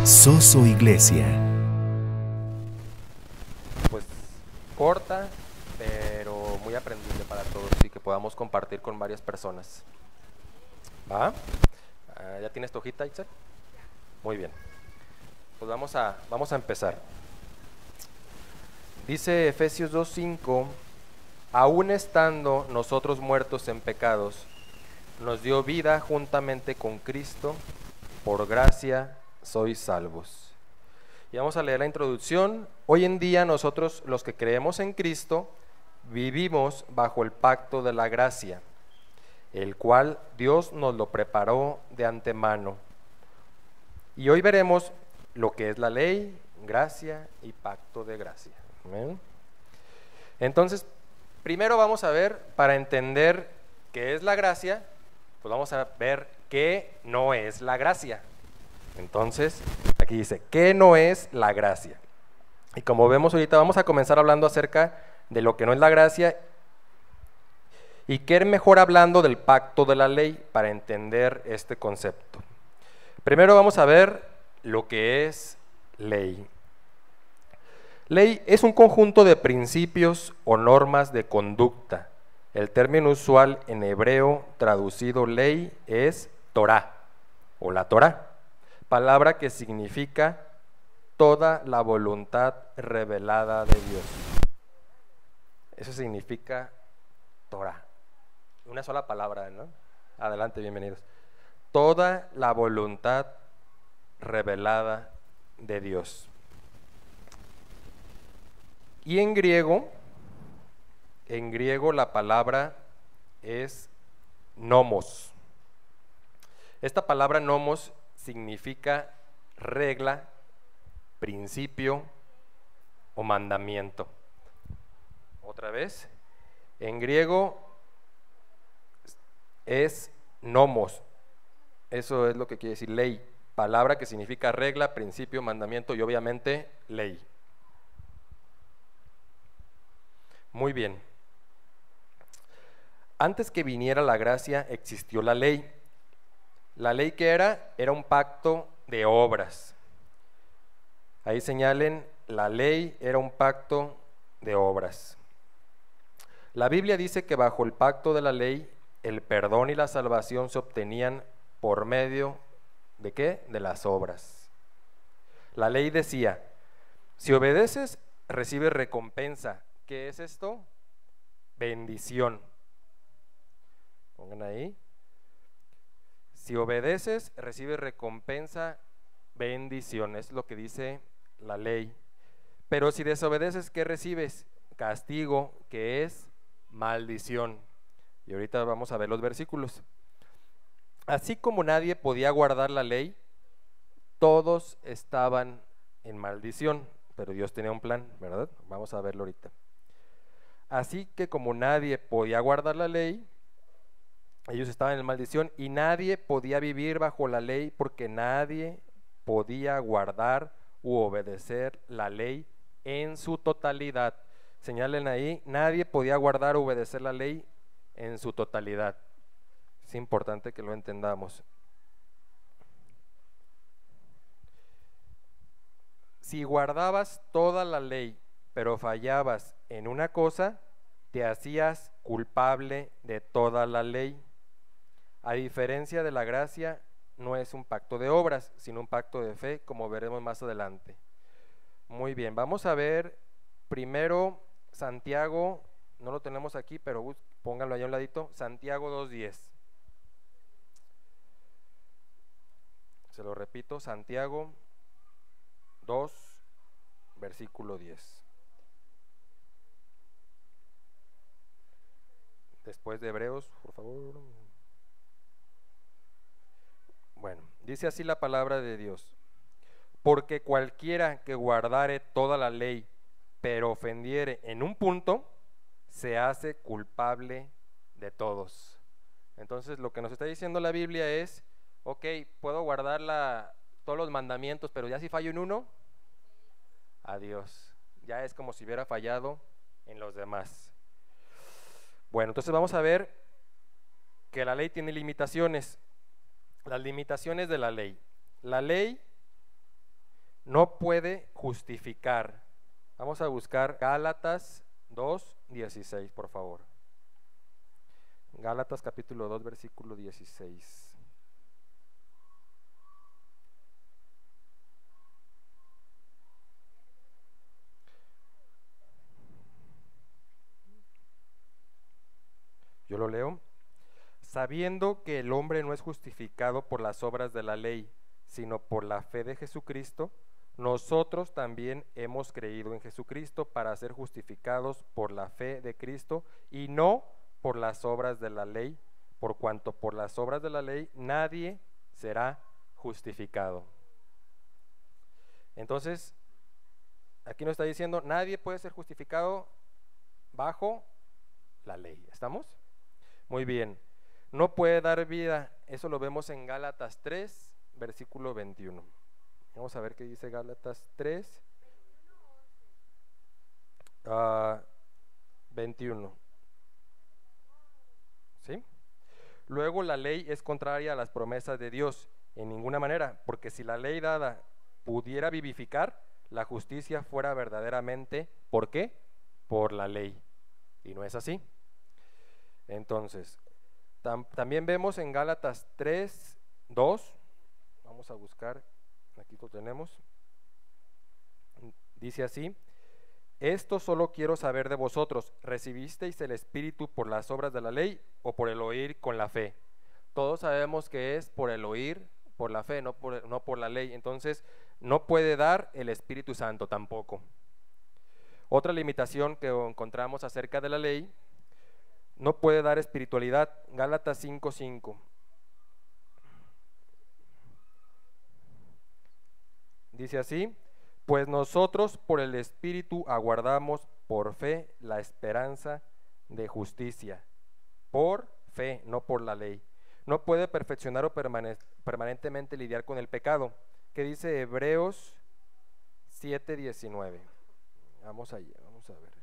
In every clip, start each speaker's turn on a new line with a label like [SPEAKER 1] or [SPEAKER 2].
[SPEAKER 1] Soso Iglesia.
[SPEAKER 2] Pues corta, pero muy aprendible para todos y que podamos compartir con varias personas. ¿Va? ¿Ya tienes tu hojita, Itzel? Muy bien. Pues vamos a empezar. Dice Efesios 2:5, aún estando nosotros muertos en pecados, nos dio vida juntamente con Cristo, por gracia sois salvos. Y vamos a leer la introducción. Hoy en día nosotros, los que creemos en Cristo, vivimos bajo el pacto de la gracia, el cual Dios nos lo preparó de antemano. Y hoy veremos lo que es la ley, gracia y pacto de gracia. ¿Amén? Entonces, primero vamos a ver, para entender qué es la gracia, pues vamos a ver qué no es la gracia. Entonces, aquí dice, ¿qué no es la gracia? Y como vemos ahorita, vamos a comenzar hablando acerca de lo que no es la gracia. Y qué mejor hablando del pacto de la ley para entender este concepto. Primero vamos a ver lo que es ley. Ley es un conjunto de principios o normas de conducta. El término usual en hebreo traducido ley es Torah o la Torah, palabra que significa toda la voluntad revelada de Dios. Eso significa Torah. Una sola palabra, ¿no? Adelante, bienvenidos. Toda la voluntad revelada de Dios. Y en griego la palabra es nomos. Esta palabra nomos significa regla, principio o mandamiento. Otra vez, en griego es nomos. Eso es lo que quiere decir ley, palabra que significa regla, principio, mandamiento y obviamente ley. Muy bien. Antes que viniera la gracia existió la ley. La ley que era un pacto de obras. Ahí señalen, la ley era un pacto de obras. La Biblia dice que bajo el pacto de la ley, el perdón y la salvación se obtenían por medio ¿de qué? De las obras. La ley decía, si obedeces, recibes recompensa. ¿Qué es esto? Bendición. Pongan ahí. Si obedeces, recibes recompensa, bendición. Es lo que dice la ley. Pero si desobedeces, ¿qué recibes? Castigo, que es maldición. Y ahorita vamos a ver los versículos. Así como nadie podía guardar la ley, todos estaban en maldición. Pero Dios tenía un plan, ¿verdad? Vamos a verlo ahorita. Así que como nadie podía guardar la ley, ellos estaban en maldición y nadie podía vivir bajo la ley porque nadie podía guardar u obedecer la ley en su totalidad. Señalen ahí, nadie podía guardar u obedecer la ley en su totalidad. Es importante que lo entendamos. Si guardabas toda la ley, pero fallabas en una cosa, te hacías culpable de toda la ley. A diferencia de la gracia, no es un pacto de obras, sino un pacto de fe, como veremos más adelante. Muy bien, vamos a ver primero Santiago, no lo tenemos aquí, pero pónganlo allá a un ladito, Santiago 2:10. Se lo repito, Santiago 2, versículo 10. Después de Hebreos, por favor. Bueno, dice así la palabra de Dios. Porque cualquiera que guardare toda la ley, pero ofendiere en un punto, se hace culpable de todos. Entonces lo que nos está diciendo la Biblia es, ok, puedo guardar todos los mandamientos, pero ya si fallo en uno, adiós. Ya es como si hubiera fallado en los demás. Bueno, entonces vamos a ver que la ley tiene limitaciones. Las limitaciones de la ley. La ley no puede justificar. Vamos a buscar Gálatas 2:16, por favor. Gálatas capítulo 2, versículo 16. Yo lo leo. Sabiendo que el hombre no es justificado por las obras de la ley, sino por la fe de Jesucristo, nosotros también hemos creído en Jesucristo para ser justificados por la fe de Cristo y no por las obras de la ley, por cuanto por las obras de la ley nadie será justificado. Entonces, aquí nos está diciendo, nadie puede ser justificado bajo la ley. ¿Estamos? Muy bien. No puede dar vida, eso lo vemos en Gálatas 3, versículo 21. Vamos a ver qué dice Gálatas 3, 21. ¿Sí? Luego la ley es contraria a las promesas de Dios, en ninguna manera, porque si la ley dada pudiera vivificar, la justicia fuera verdaderamente, ¿por qué? Por la ley. Y no es así. Entonces, también vemos en Gálatas 3, 2, vamos a buscar, aquí lo tenemos, dice así, esto solo quiero saber de vosotros, ¿recibisteis el Espíritu por las obras de la ley o por el oír con la fe? Todos sabemos que es por el oír, por la fe, no por la ley, entonces no puede dar el Espíritu Santo tampoco. Otra limitación que encontramos acerca de la ley, no puede dar espiritualidad, Gálatas 5:5. Dice así, pues nosotros por el Espíritu aguardamos por fe la esperanza de justicia. Por fe, no por la ley. No puede perfeccionar o permanentemente lidiar con el pecado. ¿Qué dice Hebreos 7:19? Vamos allá, vamos a ver.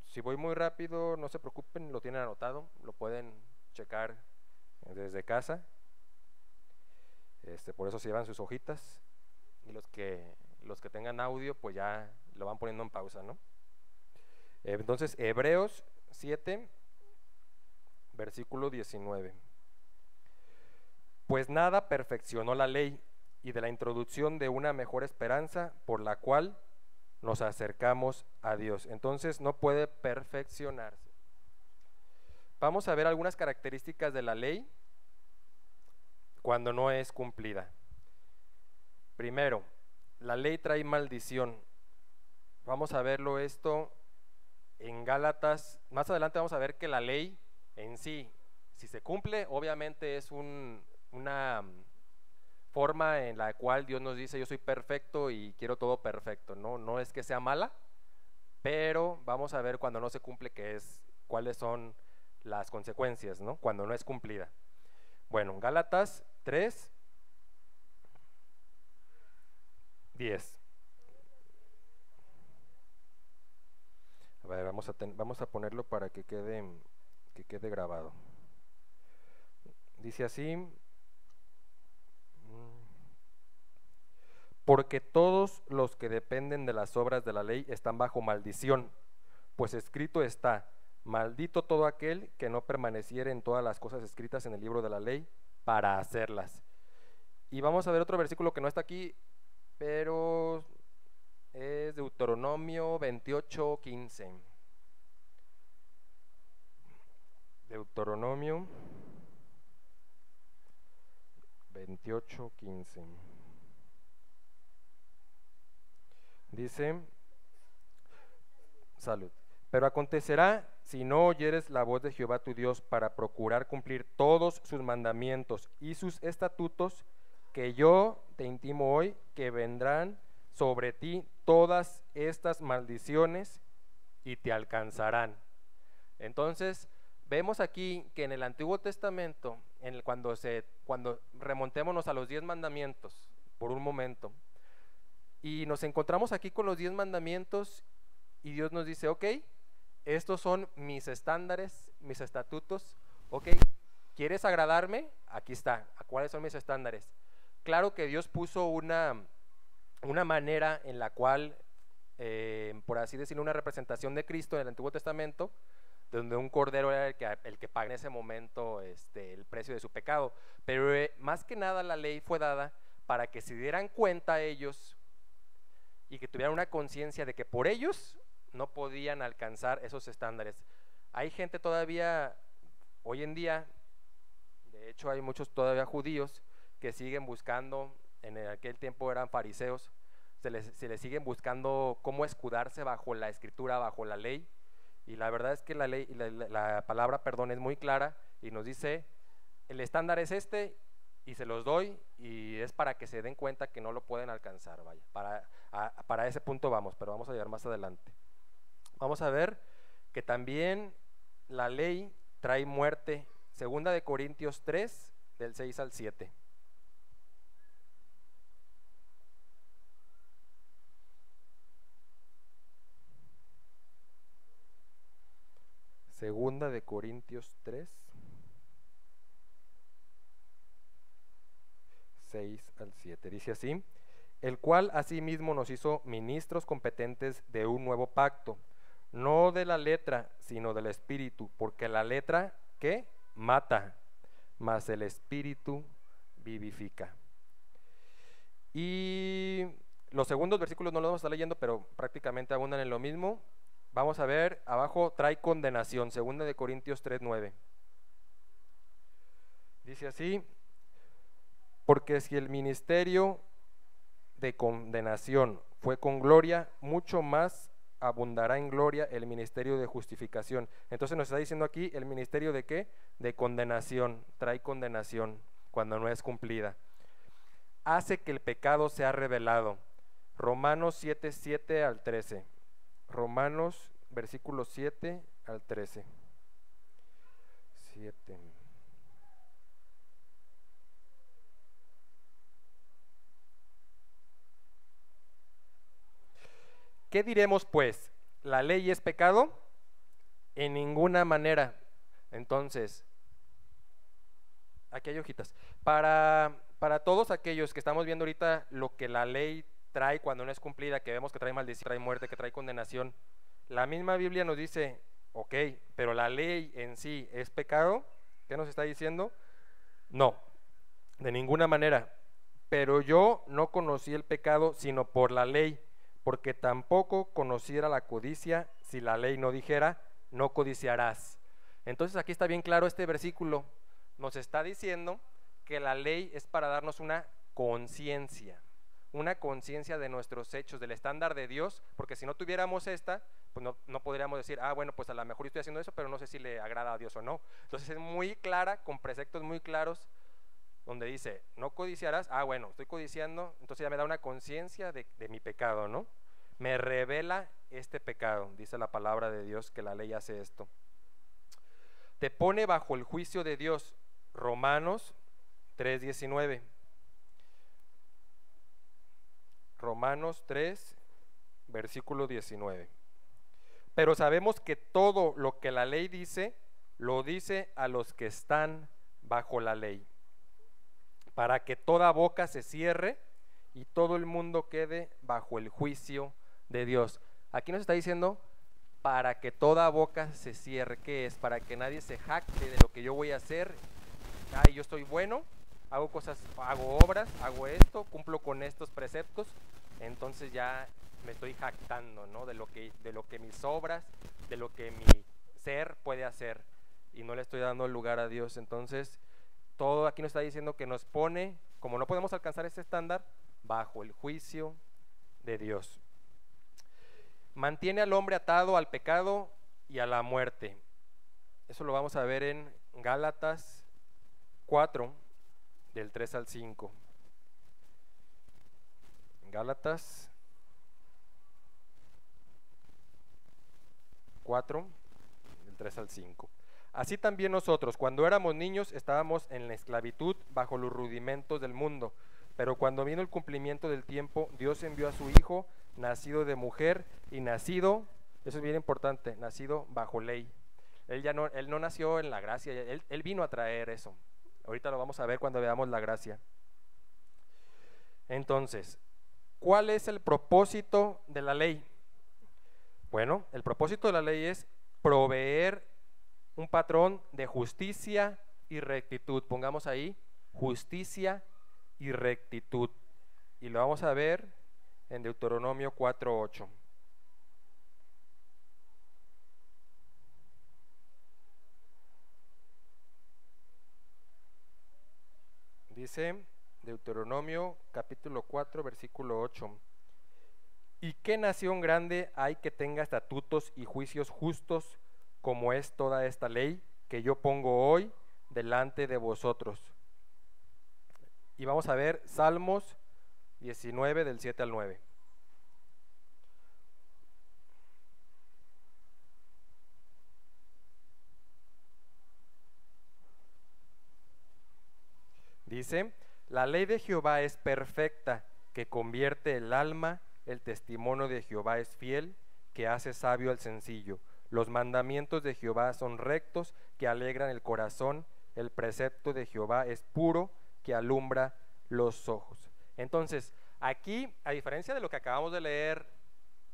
[SPEAKER 2] Si voy muy rápido, no se preocupen, lo tienen anotado, lo pueden checar desde casa. Por eso se llevan sus hojitas, y los que tengan audio, pues ya lo van poniendo en pausa, ¿no? Entonces, Hebreos 7, versículo 19. Pues nada perfeccionó la ley, y de la introducción de una mejor esperanza, por la cual nos acercamos a Dios. Entonces no puede perfeccionarse. Vamos a ver algunas características de la ley cuando no es cumplida. Primero, la ley trae maldición. Vamos a verlo esto en Gálatas. Más adelante vamos a ver que la ley en sí, si se cumple, obviamente es una forma en la cual Dios nos dice, yo soy perfecto y quiero todo perfecto. No es que sea mala, pero vamos a ver cuando no se cumple cuáles son las consecuencias, ¿no? Cuando no es cumplida. Bueno, Gálatas 3, 10. A ver, vamos a ponerlo para que quede grabado. Dice así, porque todos los que dependen de las obras de la ley están bajo maldición, pues escrito está, maldito todo aquel que no permaneciere en todas las cosas escritas en el libro de la ley para hacerlas. Y vamos a ver otro versículo que no está aquí, pero es Deuteronomio 28:15. Deuteronomio 28:15. Dice, salud, pero acontecerá si no oyeres la voz de Jehová tu Dios para procurar cumplir todos sus mandamientos y sus estatutos que yo te intimo hoy, que vendrán sobre ti todas estas maldiciones y te alcanzarán. Entonces, vemos aquí que en el Antiguo Testamento, cuando remontémonos a los 10 mandamientos por un momento, y nos encontramos aquí con los 10 mandamientos y Dios nos dice, ok, estos son mis estándares, mis estatutos, ok, ¿quieres agradarme? Aquí está, ¿cuáles son mis estándares? Claro que Dios puso una una manera en la cual, por así decirlo, una representación de Cristo en el Antiguo Testamento, donde un cordero era el que paga en ese momento el precio de su pecado. Pero más que nada la ley fue dada para que se dieran cuenta ellos y que tuvieran una conciencia de que por ellos no podían alcanzar esos estándares. Hay gente todavía, hoy en día, de hecho hay muchos todavía judíos que siguen buscando, en aquel tiempo eran fariseos, se les siguen buscando cómo escudarse bajo la escritura, bajo la ley, y la verdad es que la ley, la palabra perdón es muy clara y nos dice, el estándar es este y se los doy, y es para que se den cuenta que no lo pueden alcanzar, vaya, para ese punto vamos, pero vamos a llegar más adelante. Vamos a ver que también la ley trae muerte, 2 Corintios 3, del 6 al 7. Segunda de Corintios 3, 6 al 7. Dice así: el cual asimismo nos hizo ministros competentes de un nuevo pacto, no de la letra, sino del espíritu, porque la letra, ¿qué? Mata, mas el espíritu vivifica. Y los segundos versículos no los vamos a estar leyendo, pero prácticamente abundan en lo mismo. Vamos a ver, abajo trae condenación, 2 Corintios 3:9. Dice así: porque si el ministerio de condenación fue con gloria, mucho más abundará en gloria el ministerio de justificación. Entonces nos está diciendo aquí el ministerio de ¿qué? De condenación, trae condenación cuando no es cumplida. Hace que el pecado sea revelado. Romanos 7, 7 al 13. Romanos, versículo 7 al 13. 7. ¿Qué diremos pues? ¿La ley es pecado? En ninguna manera. Entonces, aquí hay hojitas. Para todos aquellos que estamos viendo ahorita lo que la ley trae cuando no es cumplida, que vemos que trae maldición, trae muerte, que trae condenación, la misma Biblia nos dice, ok, pero la ley en sí es pecado. ¿Qué nos está diciendo? No, de ninguna manera. Pero yo no conocí el pecado sino por la ley, porque tampoco conociera la codicia si la ley no dijera, no codiciarás. Entonces aquí está bien claro este versículo, nos está diciendo que la ley es para darnos una conciencia de nuestros hechos, del estándar de Dios, porque si no tuviéramos esta, pues no podríamos decir, bueno, pues a lo mejor yo estoy haciendo eso, pero no sé si le agrada a Dios o no. Entonces es muy clara, con preceptos muy claros, donde dice, no codiciarás, bueno, estoy codiciando, entonces ya me da una conciencia de mi pecado, ¿no? Me revela este pecado, dice la palabra de Dios, que la ley hace esto. Te pone bajo el juicio de Dios, Romanos 3:19. Romanos 3, versículo 19. Pero sabemos que todo lo que la ley dice, lo dice a los que están bajo la ley, para que toda boca se cierre y todo el mundo quede bajo el juicio de Dios. Aquí nos está diciendo para que toda boca se cierre. ¿Qué es? Para que nadie se jacte de lo que yo voy a hacer. Yo estoy bueno, hago cosas, hago obras, hago esto, cumplo con estos preceptos, entonces ya me estoy jactando, ¿no? de lo que mis obras, de lo que mi ser puede hacer, y no le estoy dando lugar a Dios. Entonces todo aquí nos está diciendo que nos pone, como no podemos alcanzar ese estándar, bajo el juicio de Dios. Mantiene al hombre atado al pecado y a la muerte. Eso lo vamos a ver en Gálatas 4, del 3 al 5. Gálatas 4, del 3 al 5. Así también nosotros, cuando éramos niños, estábamos en la esclavitud bajo los rudimentos del mundo. Pero cuando vino el cumplimiento del tiempo, Dios envió a su Hijo, nacido de mujer y nacido, eso es bien importante, nacido bajo ley. Él no nació en la gracia, él vino a traer eso. Ahorita lo vamos a ver cuando veamos la gracia. Entonces, ¿cuál es el propósito de la ley? Bueno, el propósito de la ley es proveer un patrón de justicia y rectitud. Pongamos ahí, justicia y rectitud. Y lo vamos a ver en Deuteronomio 4:8. Dice Deuteronomio capítulo 4, versículo 8. ¿Y qué nación grande hay que tenga estatutos y juicios justos como es toda esta ley que yo pongo hoy delante de vosotros? Y vamos a ver Salmos 19 del 7 al 9. Dice, la ley de Jehová es perfecta, que convierte el alma, el testimonio de Jehová es fiel, que hace sabio al sencillo. Los mandamientos de Jehová son rectos, que alegran el corazón. El precepto de Jehová es puro, que alumbra los ojos. Entonces, aquí, a diferencia de lo que acabamos de leer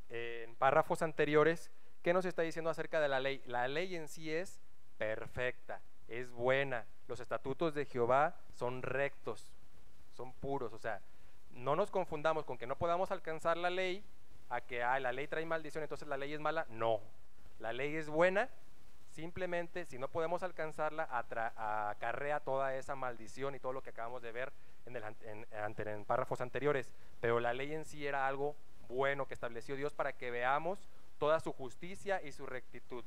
[SPEAKER 2] en párrafos anteriores, ¿qué nos está diciendo acerca de la ley? La ley en sí es perfecta, es buena. Los estatutos de Jehová son rectos, son puros. O sea, no nos confundamos con que no podamos alcanzar la ley a que la ley trae maldición, entonces la ley es mala. No, la ley es buena, simplemente si no podemos alcanzarla acarrea toda esa maldición y todo lo que acabamos de ver en párrafos anteriores. Pero la ley en sí era algo bueno que estableció Dios para que veamos toda su justicia y su rectitud,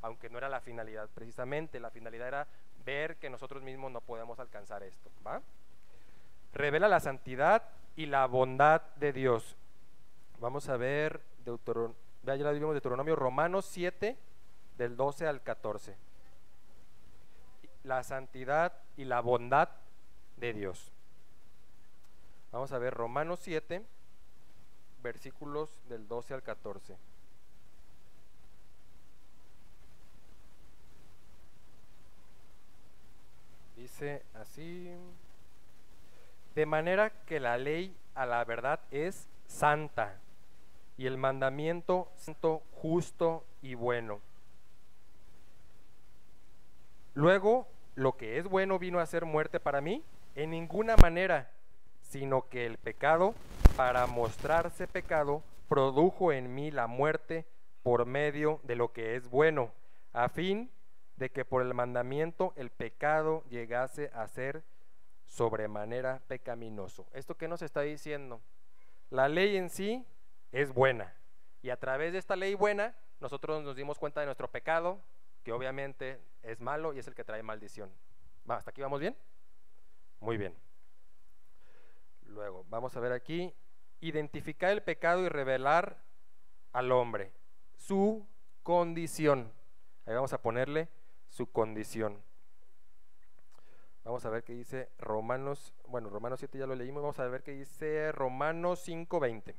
[SPEAKER 2] aunque no era la finalidad precisamente. La finalidad era ver que nosotros mismos no podemos alcanzar esto, ¿va? Revela la santidad y la bondad de Dios. Vamos a ver ya la vimos, Deuteronomio, Romanos 7 del 12 al 14. La santidad y la bondad de Dios. Vamos a ver Romanos 7 versículos del 12 al 14. Dice así: de manera que la ley a la verdad es santa, y el mandamiento santo, justo y bueno. Luego, lo que es bueno vino a ser muerte para mí, en ninguna manera, sino que el pecado, para mostrarse pecado, produjo en mí la muerte por medio de lo que es bueno, a fin de que por el mandamiento el pecado llegase a ser sobremanera pecaminoso. ¿Esto qué nos está diciendo? La ley en sí es buena, y a través de esta ley buena nosotros nos dimos cuenta de nuestro pecado, que obviamente es malo y es el que trae maldición. ¿Hasta aquí vamos bien? Muy bien. Luego vamos a ver aquí: identificar el pecado y revelar al hombre su condición. Ahí vamos a ponerle su condición. Vamos a ver qué dice Romanos 7 ya lo leímos. Vamos a ver qué dice Romanos 5:20.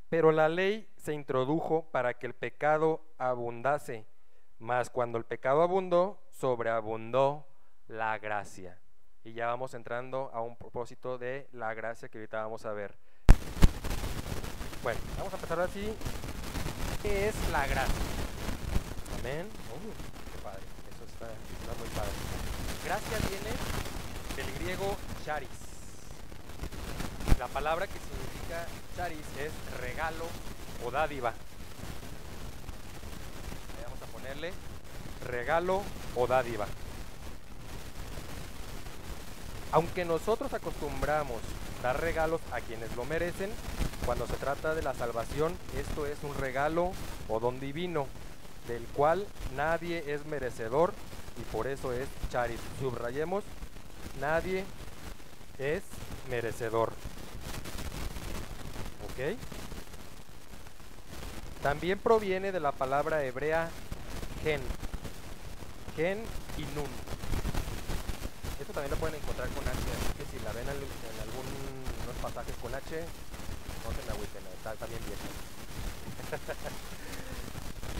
[SPEAKER 2] Pero la ley se introdujo para que el pecado abundase, mas cuando el pecado abundó, sobreabundó la gracia. Y ya vamos entrando a un propósito de la gracia que ahorita vamos a ver. Bueno, vamos a empezar así. ¿Qué es la gracia? Amén. Qué padre, eso está muy padre. Gracia viene del griego charis. La palabra que significa charis es regalo o dádiva. Ahí vamos a ponerle regalo o dádiva. Aunque nosotros acostumbramos dar regalos a quienes lo merecen, cuando se trata de la salvación, esto es un regalo o don divino, del cual nadie es merecedor, y por eso es charis. Subrayemos, nadie es merecedor. ¿Ok? También proviene de la palabra hebrea gen y nun. Esto también lo pueden encontrar con H, así que si la ven en algunos pasajes con H, no se me agüiten, está también bien.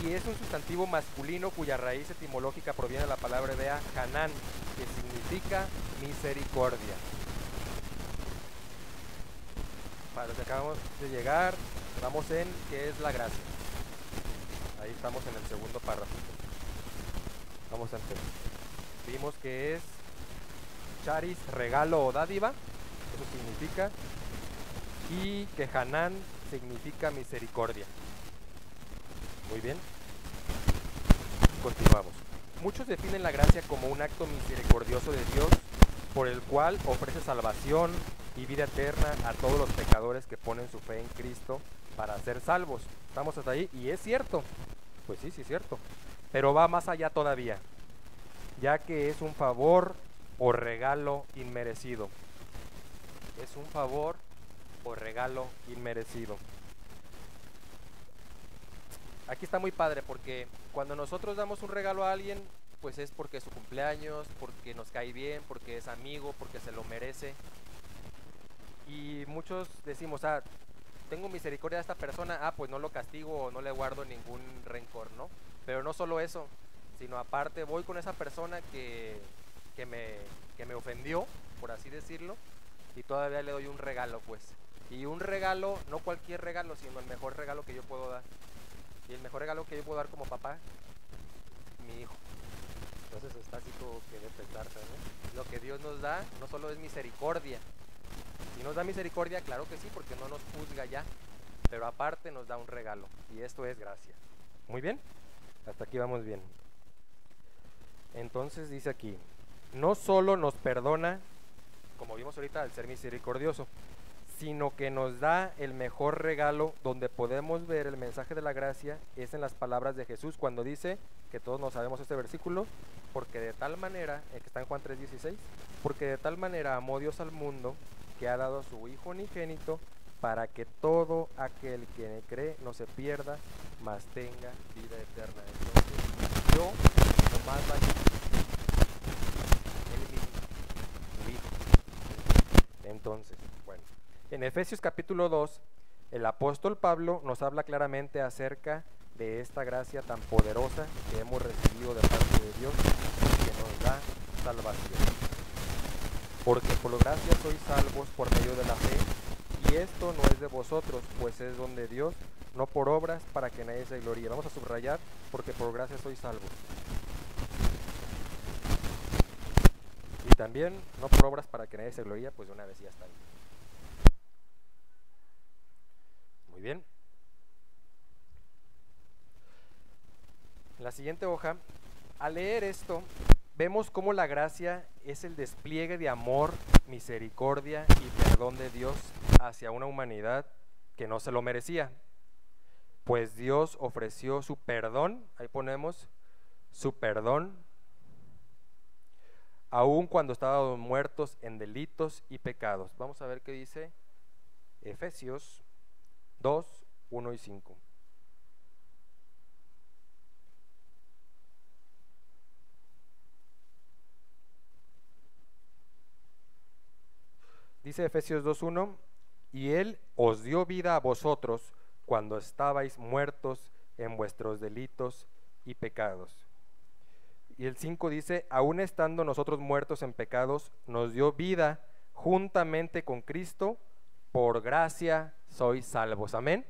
[SPEAKER 2] y es un sustantivo masculino cuya raíz etimológica proviene de la palabra hebrea Hanán, que significa misericordia. Para los que acabamos de llegar, vamos en ¿qué es la gracia? Ahí estamos en el segundo párrafo. Vamos a empezar. Vimos que es charis, regalo o dádiva, eso significa, y que Hanán significa misericordia. Muy bien. Continuamos. Muchos definen la gracia como un acto misericordioso de Dios por el cual ofrece salvación y vida eterna a todos los pecadores que ponen su fe en Cristo para ser salvos. ¿Estamos hasta ahí? Y es cierto. Pues sí, sí es cierto. Pero va más allá todavía, ya que es un favor o regalo inmerecido. Es un favor o regalo inmerecido. Aquí está muy padre porque cuando nosotros damos un regalo a alguien, pues es porque es su cumpleaños, porque nos cae bien, porque es amigo, porque se lo merece. Y muchos decimos, tengo misericordia de esta persona, pues no lo castigo o no le guardo ningún rencor, ¿no? Pero no solo eso, sino aparte voy con esa persona que me ofendió, por así decirlo, y todavía le doy un regalo, pues. Y un regalo, no cualquier regalo, sino el mejor regalo que yo puedo dar. Y el mejor regalo que yo puedo dar como papá, mi hijo. Entonces está así como que de pensarse, ¿no? Lo que Dios nos da no solo es misericordia. Si nos da misericordia, claro que sí, porque no nos juzga ya. Pero aparte nos da un regalo. Y esto es gracia. Muy bien. Hasta aquí vamos bien. Entonces dice aquí, no solo nos perdona, como vimos ahorita, al ser misericordioso, sino que nos da el mejor regalo. Donde podemos ver el mensaje de la gracia es en las palabras de Jesús cuando dice, que todos nos sabemos este versículo, porque de tal manera, que está en Juan 3:16, porque de tal manera amó Dios al mundo que ha dado a su Hijo unigénito para que todo aquel que cree no se pierda, mas tenga vida eterna. Entonces, yo nomás vaya él mismo, su Hijo. Entonces, bueno, en Efesios capítulo 2, el apóstol Pablo nos habla claramente acerca de esta gracia tan poderosa que hemos recibido de parte de Dios, que nos da salvación. Porque por gracia sois salvos por medio de la fe, y esto no es de vosotros, pues es don de Dios, no por obras para que nadie se gloríe. Vamos a subrayar, porque por gracia sois salvos. Y también no por obras para que nadie se gloríe, pues de una vez ya está ahí. Muy bien. En la siguiente hoja, al leer esto, vemos cómo la gracia es el despliegue de amor, misericordia y perdón de Dios hacia una humanidad que no se lo merecía. Pues Dios ofreció su perdón, ahí ponemos su perdón, aun cuando estábamos muertos en delitos y pecados. Vamos a ver qué dice Efesios 2, 1 y 5. Dice Efesios 2:1, y Él os dio vida a vosotros cuando estabais muertos en vuestros delitos y pecados. Y el 5 dice, aun estando nosotros muertos en pecados, nos dio vida juntamente con Cristo, por gracia sois salvos. Amén.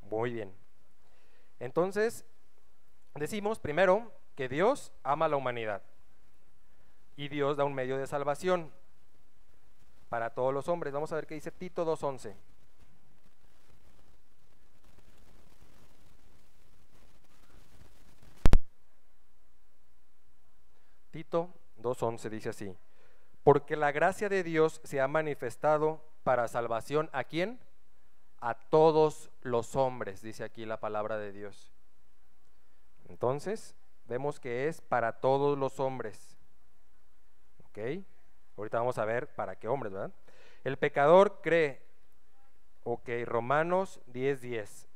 [SPEAKER 2] Muy bien. Entonces, decimos primero que Dios ama a la humanidad y Dios da un medio de salvación para todos los hombres. Vamos a ver qué dice Tito 2:11. Tito 2:11 dice así, porque la gracia de Dios se ha manifestado para salvación, ¿a quién? A todos los hombres, dice aquí la palabra de Dios. Entonces, vemos que es para todos los hombres. ¿Ok? Ahorita vamos a ver para qué hombres, ¿verdad? El pecador cree. Ok, Romanos 10:10.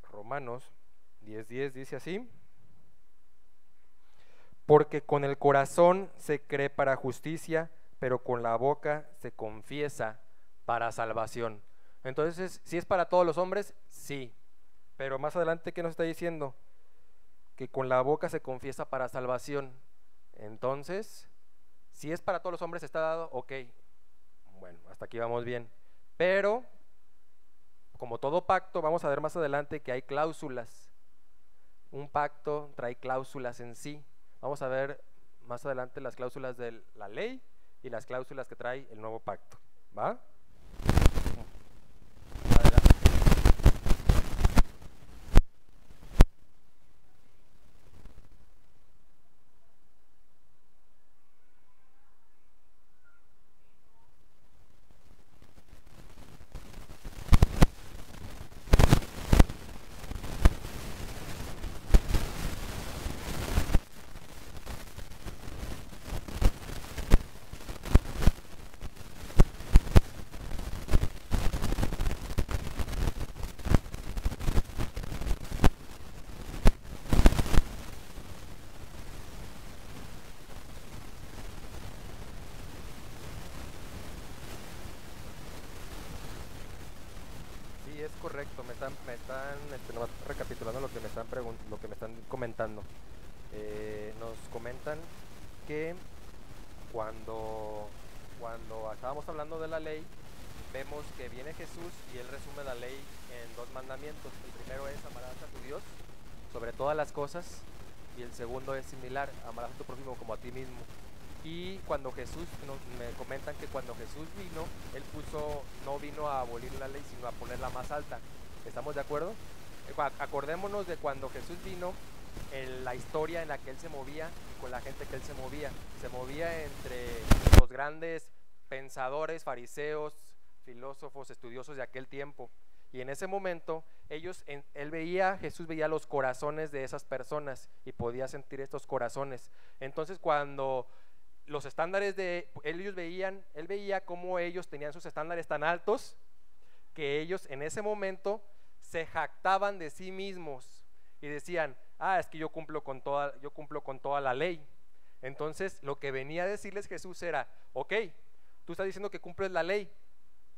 [SPEAKER 2] Romanos 10:10 dice así. Porque con el corazón se cree para justicia, pero con la boca se confiesa para salvación. Entonces, ¿si es para todos los hombres? Sí. Pero más adelante, ¿qué nos está diciendo? Que con la boca se confiesa para salvación. Entonces, si es para todos los hombres está dado, ok. Bueno, hasta aquí vamos bien. Pero, como todo pacto, vamos a ver más adelante que hay cláusulas. Un pacto trae cláusulas en sí. Vamos a ver más adelante las cláusulas de la ley y las cláusulas que trae el nuevo pacto. ¿Va? Adelante. Sí, es correcto. Nomás recapitulando lo que me están lo que me están comentando. Nos comentan que cuando, cuando estábamos hablando de la ley, vemos que viene Jesús y él resume la ley en dos mandamientos. El primero es amarás a tu Dios sobre todas las cosas y el segundo es similar, amarás a tu prójimo como a ti mismo. Y cuando Jesús, me comentan que cuando Jesús vino, él no vino a abolir la ley, sino a ponerla más alta. ¿Estamos de acuerdo? Acordémonos de cuando Jesús vino, la historia en la que él se movía y con la gente que él se movía. Se movía entre los grandes pensadores, fariseos, filósofos, estudiosos de aquel tiempo. Y en ese momento Jesús veía los corazones de esas personas y podía sentir estos corazones. Entonces cuando los estándares él veía cómo ellos tenían sus estándares tan altos que ellos en ese momento se jactaban de sí mismos y decían, es que yo cumplo con toda la ley. Entonces lo que venía a decirles Jesús era, ok, tú estás diciendo que cumples la ley,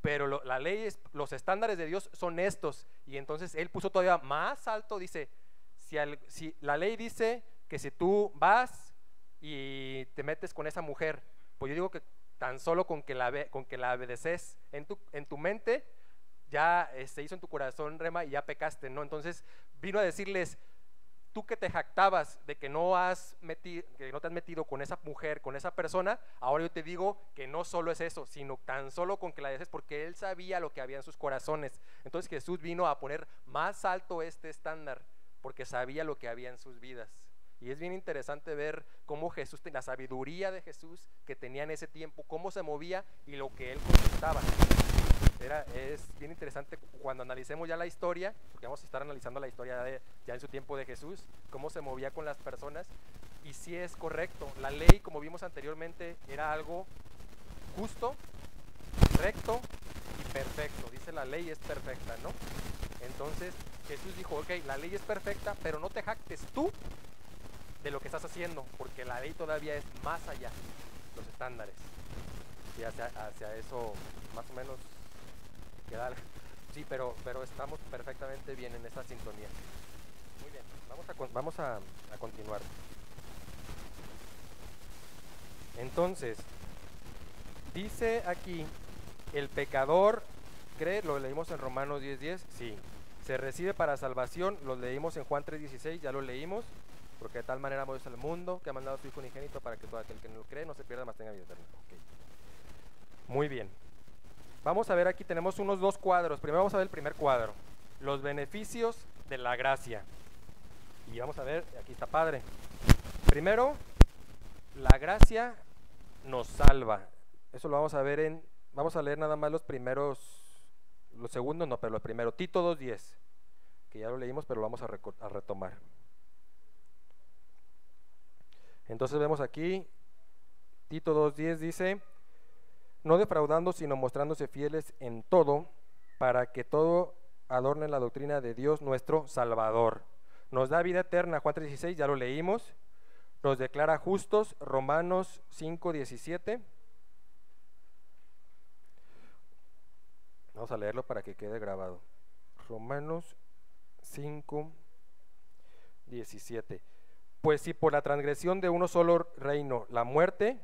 [SPEAKER 2] pero la ley los estándares de Dios son estos. Y entonces él puso todavía más alto, dice, si la ley dice que si tú vas y te metes con esa mujer, pues yo digo que tan solo con que la obedeces en tu mente, ya se hizo en tu corazón rema y ya pecaste, ¿no? Entonces vino a decirles, tú que te jactabas de que no te has metido con esa mujer, con esa persona, ahora yo te digo que no solo es eso, sino tan solo con que la dejes, porque él sabía lo que había en sus corazones. Entonces Jesús vino a poner más alto este estándar, porque sabía lo que había en sus vidas. Y es bien interesante ver cómo Jesús, la sabiduría de Jesús que tenía en ese tiempo, cómo se movía y lo que él contestaba. Es bien interesante cuando analicemos ya la historia, porque vamos a estar analizando la historia ya en su tiempo de Jesús, cómo se movía con las personas. Y sí es correcto, la ley, como vimos anteriormente, era algo justo, recto y perfecto. Dice, la ley es perfecta, ¿no? Entonces Jesús dijo, ok, la ley es perfecta, pero no te jactes tú de lo que estás haciendo, porque la ley todavía es más allá, los estándares. Y hacia eso más o menos queda. Sí, pero estamos perfectamente bien en esa sintonía. Muy bien, vamos a continuar. Entonces, dice aquí, el pecador cree, lo leímos en Romanos 10:10, sí. Se recibe para salvación, lo leímos en Juan 3:16, ya lo leímos. Porque de tal manera amó Dios al mundo, que ha mandado a su Hijo unigénito para que todo aquel que no lo cree no se pierda, mas tenga vida eterna. Okay. Muy bien. Vamos a ver, aquí tenemos unos dos cuadros. Primero vamos a ver el primer cuadro, los beneficios de la gracia. Y vamos a ver, aquí está padre. Primero, la gracia nos salva. Eso lo vamos a ver vamos a leer nada más los segundos no, pero lo primero, Tito 2:10, que ya lo leímos, pero lo vamos a retomar. Entonces vemos aquí, Tito 2:10 dice, no defraudando, sino mostrándose fieles en todo, para que todo adorne la doctrina de Dios nuestro Salvador. Nos da vida eterna, Juan 3:16, ya lo leímos. Nos declara justos, Romanos 5:17. Vamos a leerlo para que quede grabado. Romanos 5, 17. Pues si por la transgresión de uno solo reinó la muerte,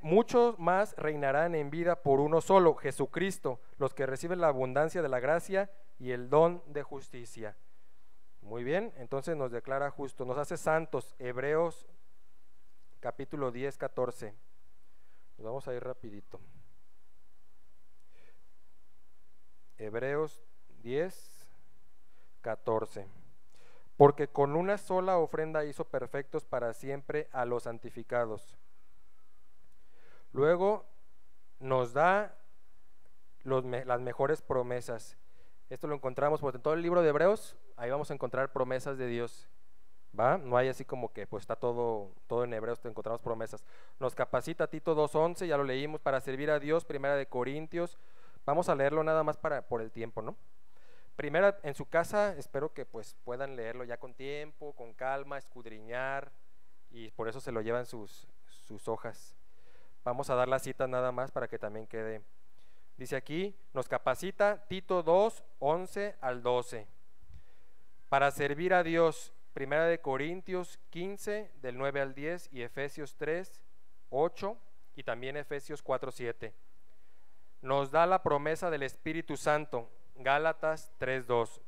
[SPEAKER 2] muchos más reinarán en vida por uno solo, Jesucristo, los que reciben la abundancia de la gracia y el don de justicia. Muy bien, entonces nos declara justo, nos hace santos. Hebreos capítulo 10, 14. Nos vamos a ir rapidito. Hebreos 10, 14. Porque con una sola ofrenda hizo perfectos para siempre a los santificados. Luego nos da las mejores promesas. Esto lo encontramos pues, en todo el libro de Hebreos. Ahí vamos a encontrar promesas de Dios, ¿va? No hay así como que pues está todo en Hebreos, te encontramos promesas. Nos capacita Tito 2:11, ya lo leímos, para servir a Dios. Primera de Corintios, vamos a leerlo nada más por el tiempo, ¿no? Primera, en su casa, espero que pues puedan leerlo ya con tiempo, con calma, escudriñar, y por eso se lo llevan sus hojas. Vamos a dar la cita nada más para que también quede. Dice aquí, nos capacita Tito 2:11 al 12, para servir a Dios. Primera de Corintios 15, del 9 al 10, y Efesios 3, 8, y también Efesios 4, 7. Nos da la promesa del Espíritu Santo, Gálatas 3, 2.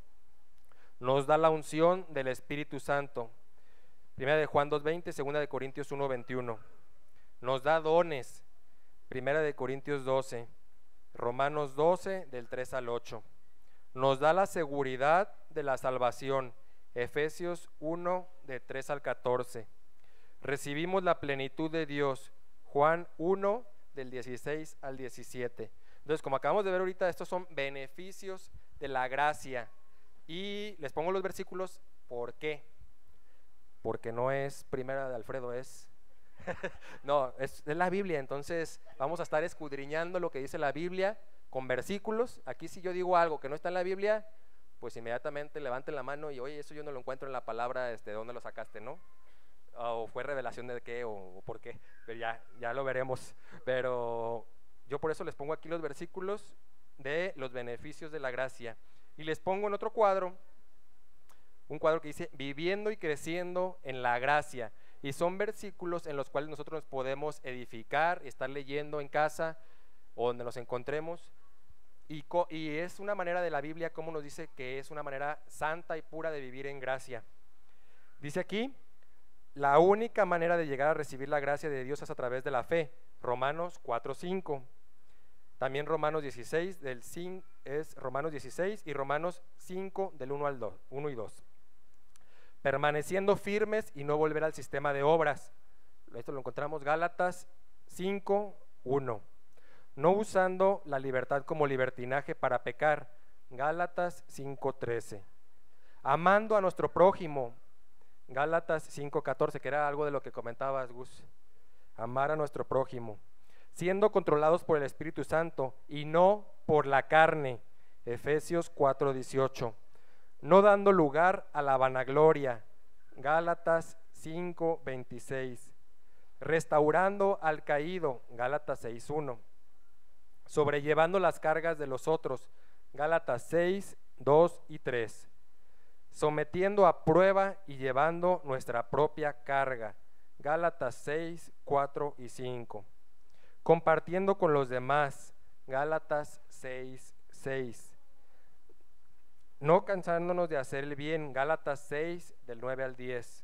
[SPEAKER 2] Nos da la unción del Espíritu Santo, Primera de Juan 2, 20, Segunda de Corintios 1, 21. Nos da dones, Primera de Corintios 12, Romanos 12, del 3 al 8. Nos da la seguridad de la salvación, Efesios 1, de 3 al 14. Recibimos la plenitud de Dios, Juan 1, del 16 al 17. Entonces, como acabamos de ver ahorita, estos son beneficios de la gracia. Y les pongo los versículos, ¿por qué? Porque no es Primera de Alfredo, es... no, es la Biblia. Entonces vamos a estar escudriñando lo que dice la Biblia con versículos. Aquí si yo digo algo que no está en la Biblia, pues inmediatamente levanten la mano y oye, eso yo no lo encuentro en la palabra, ¿de dónde lo sacaste, no? O fue revelación de qué o por qué, pero ya lo veremos. Pero yo por eso les pongo aquí los versículos de los beneficios de la gracia. Y les pongo en otro cuadro, un cuadro que dice viviendo y creciendo en la gracia. Y son versículos en los cuales nosotros nos podemos edificar y estar leyendo en casa o donde nos encontremos. Y es una manera de la Biblia, como nos dice que es una manera santa y pura de vivir en gracia. Dice aquí, la única manera de llegar a recibir la gracia de Dios es a través de la fe. Romanos 4:5. También Romanos 16, es Romanos 16 y Romanos 5, del 1 y 2. Permaneciendo firmes y no volver al sistema de obras. Esto lo encontramos Gálatas 5:1. No usando la libertad como libertinaje para pecar. Gálatas 5:13. Amando a nuestro prójimo. Gálatas 5:14, que era algo de lo que comentabas, Gus. Amar a nuestro prójimo. Siendo controlados por el Espíritu Santo y no por la carne. Efesios 4:18. No dando lugar a la vanagloria. Gálatas 5:26. Restaurando al caído. Gálatas 6:1. Sobrellevando las cargas de los otros. Gálatas 6:2 y 3. Sometiendo a prueba y llevando nuestra propia carga. Gálatas 6:4 y 5. Compartiendo con los demás. Gálatas 6:6. No cansándonos de hacer el bien. Gálatas 6, del 9 al 10.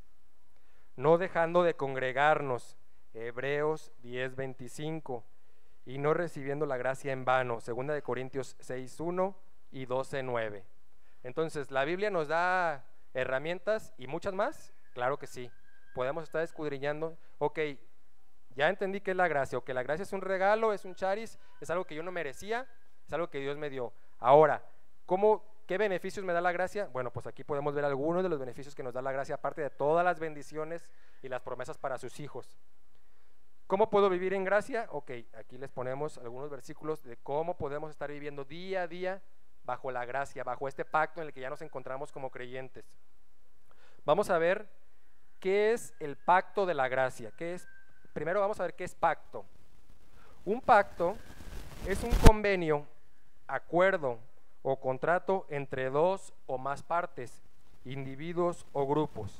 [SPEAKER 2] No dejando de congregarnos. Hebreos 10:25. Y no recibiendo la gracia en vano. Segunda de Corintios 6:1 y 12:9. Entonces, ¿la Biblia nos da herramientas y muchas más? Claro que sí. Podemos estar escudriñando. Ok, ya entendí que es la gracia. Ok, la gracia es un regalo, es un charis, es algo que yo no merecía, es algo que Dios me dio. Ahora, ¿qué beneficios me da la gracia? Bueno, pues aquí podemos ver algunos de los beneficios que nos da la gracia, aparte de todas las bendiciones y las promesas para sus hijos. ¿Cómo puedo vivir en gracia? Ok, aquí les ponemos algunos versículos de cómo podemos estar viviendo día a día bajo la gracia, bajo este pacto en el que ya nos encontramos como creyentes. Vamos a ver qué es el pacto de la gracia. Primero vamos a ver qué es pacto. Un pacto es un convenio acuerdo o contrato entre dos o más partes, individuos o grupos.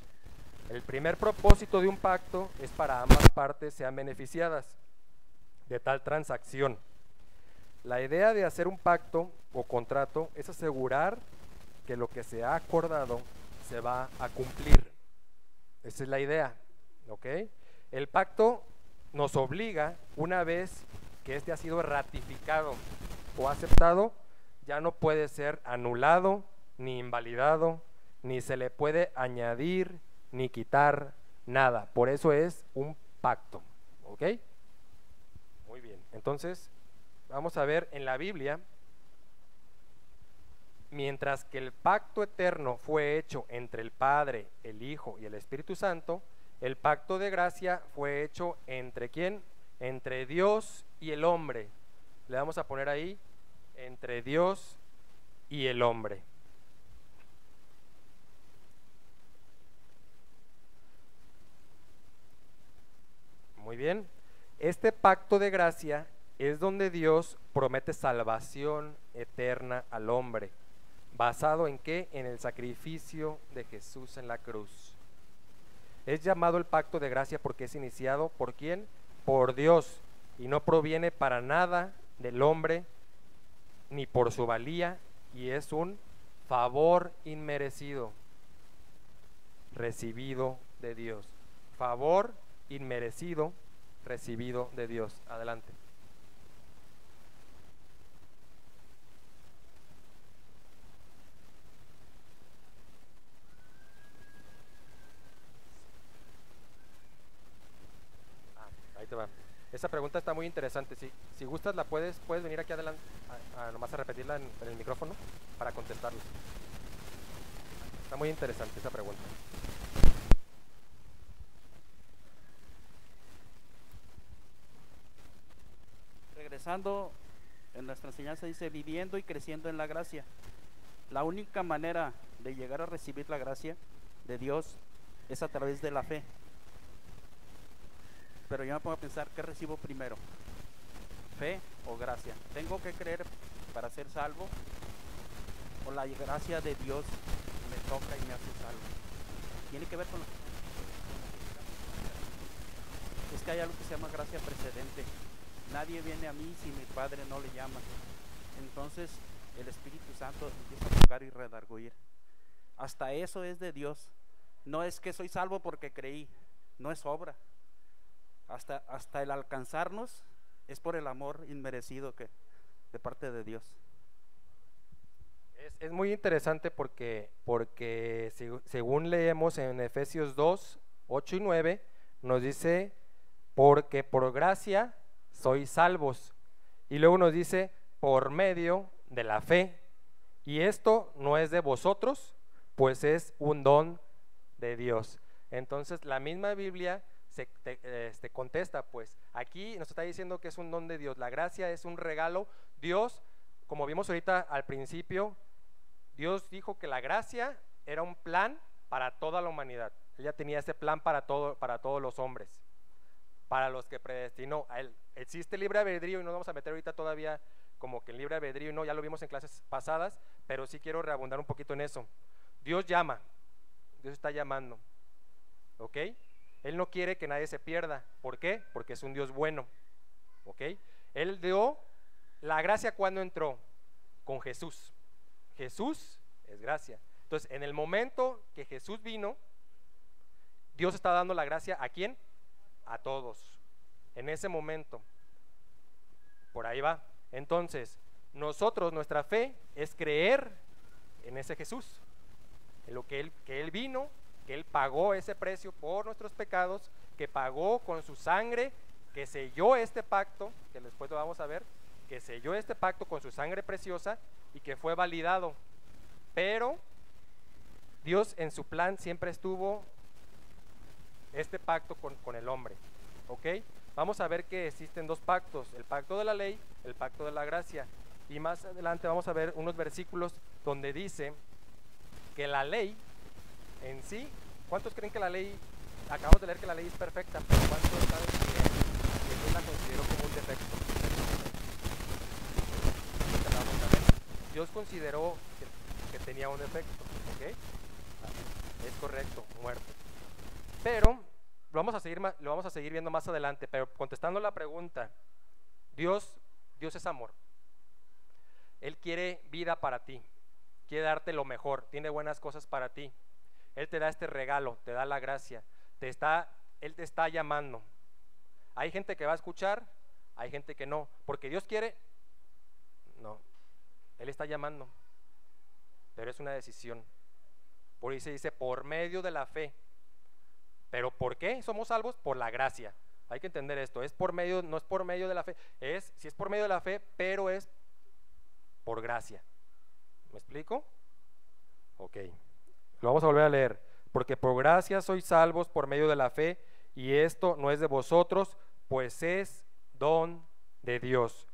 [SPEAKER 2] El primer propósito de un pacto es para ambas partes sean beneficiadas de tal transacción. La idea de hacer un pacto o contrato es asegurar que lo que se ha acordado se va a cumplir. Esa es la idea, ¿ok? El pacto nos obliga, una vez que este ha sido ratificado o aceptado, ya no puede ser anulado, ni invalidado, ni se le puede añadir, ni quitar nada. Por eso es un pacto, ¿ok? Muy bien, entonces vamos a ver en la Biblia, mientras que el pacto eterno fue hecho entre el Padre, el Hijo y el Espíritu Santo, el pacto de gracia fue hecho entre ¿quién? Entre Dios y el hombre. Le vamos a poner ahí, entre Dios y el hombre. Muy bien. Este pacto de gracia es donde Dios promete salvación eterna al hombre. ¿Basado en qué? En el sacrificio de Jesús en la cruz. Es llamado el pacto de gracia porque es iniciado ¿por quién? Por Dios, y no proviene para nada del hombre ni por su valía, y es un favor inmerecido recibido de Dios. Favor inmerecido recibido de Dios. Adelante. Ahí te va. Esa pregunta está muy interesante. Si gustas, puedes venir aquí adelante, nomás a repetirla en el micrófono para contestarla. Está muy interesante esa pregunta.
[SPEAKER 1] Regresando, en nuestra enseñanza dice, viviendo y creciendo en la gracia. La única manera de llegar a recibir la gracia de Dios es a través de la fe. Pero yo me pongo a pensar, ¿qué recibo primero? ¿Fe o gracia? ¿Tengo que creer para ser salvo? ¿O la gracia de Dios me toca y me hace salvo? Tiene que ver con lo que... Es que hay algo que se llama gracia precedente. Nadie viene a mí si mi Padre no le llama. Entonces el Espíritu Santo empieza a tocar y redarguir. Hasta eso es de Dios. No es que soy salvo porque creí, no es obra. Hasta el alcanzarnos es por el amor inmerecido que de parte de Dios.
[SPEAKER 2] Es muy interesante porque según leemos en Efesios 2, 8 y 9, nos dice, porque por gracia sois salvos. Y luego nos dice, por medio de la fe. Y esto no es de vosotros, pues es un don de Dios. Entonces la misma Biblia se contesta, pues aquí nos está diciendo que es un don de Dios. La gracia es un regalo. Dios, como vimos ahorita al principio, Dios dijo que la gracia era un plan para toda la humanidad. Ella tenía ese plan para todos los hombres, para los que predestinó a él. Existe libre albedrío y no nos vamos a meter ahorita todavía como que el libre albedrío, no, ya lo vimos en clases pasadas, pero sí quiero reabundar un poquito en eso. Dios llama, Dios está llamando, ¿ok? Él no quiere que nadie se pierda. ¿Por qué? Porque es un Dios bueno, ¿ok? Él dio la gracia cuando entró con Jesús. Jesús es gracia. Entonces, en el momento que Jesús vino, Dios está dando la gracia ¿a quién? A todos. En ese momento. Por ahí va. Entonces, nuestra fe es creer en ese Jesús, en lo que él vino, que Él pagó ese precio por nuestros pecados, que pagó con su sangre, que selló este pacto, que después lo vamos a ver, que selló este pacto con su sangre preciosa y que fue validado. Pero Dios en su plan siempre estuvo este pacto con el hombre, ¿ok? Vamos a ver que existen dos pactos, el pacto de la ley, el pacto de la gracia. Y más adelante vamos a ver unos versículos donde dice que la ley en sí, ¿cuántos creen que la ley, acabamos de leer que la ley es perfecta, pero cuántos saben que yo la considero como un defecto? La vamos a ver Dios consideró que tenía un efecto, ¿ok? Es correcto, muerte. Pero lo vamos a seguir viendo más adelante, pero contestando la pregunta, Dios es amor. Él quiere vida para ti, quiere darte lo mejor, tiene buenas cosas para ti. Él te da este regalo, te da la gracia, Él te está llamando. Hay gente que va a escuchar, hay gente que no, porque Dios quiere, no, Él está llamando, pero es una decisión. Por ahí se dice, por medio de la fe. ¿Pero por qué somos salvos? Por la gracia. Hay que entender esto, no es por medio de la fe, sí es por medio de la fe, pero es por gracia. ¿Me explico? Ok, lo vamos a volver a leer. Porque por gracia sois salvos por medio de la fe, y esto no es de vosotros, pues es don de Dios,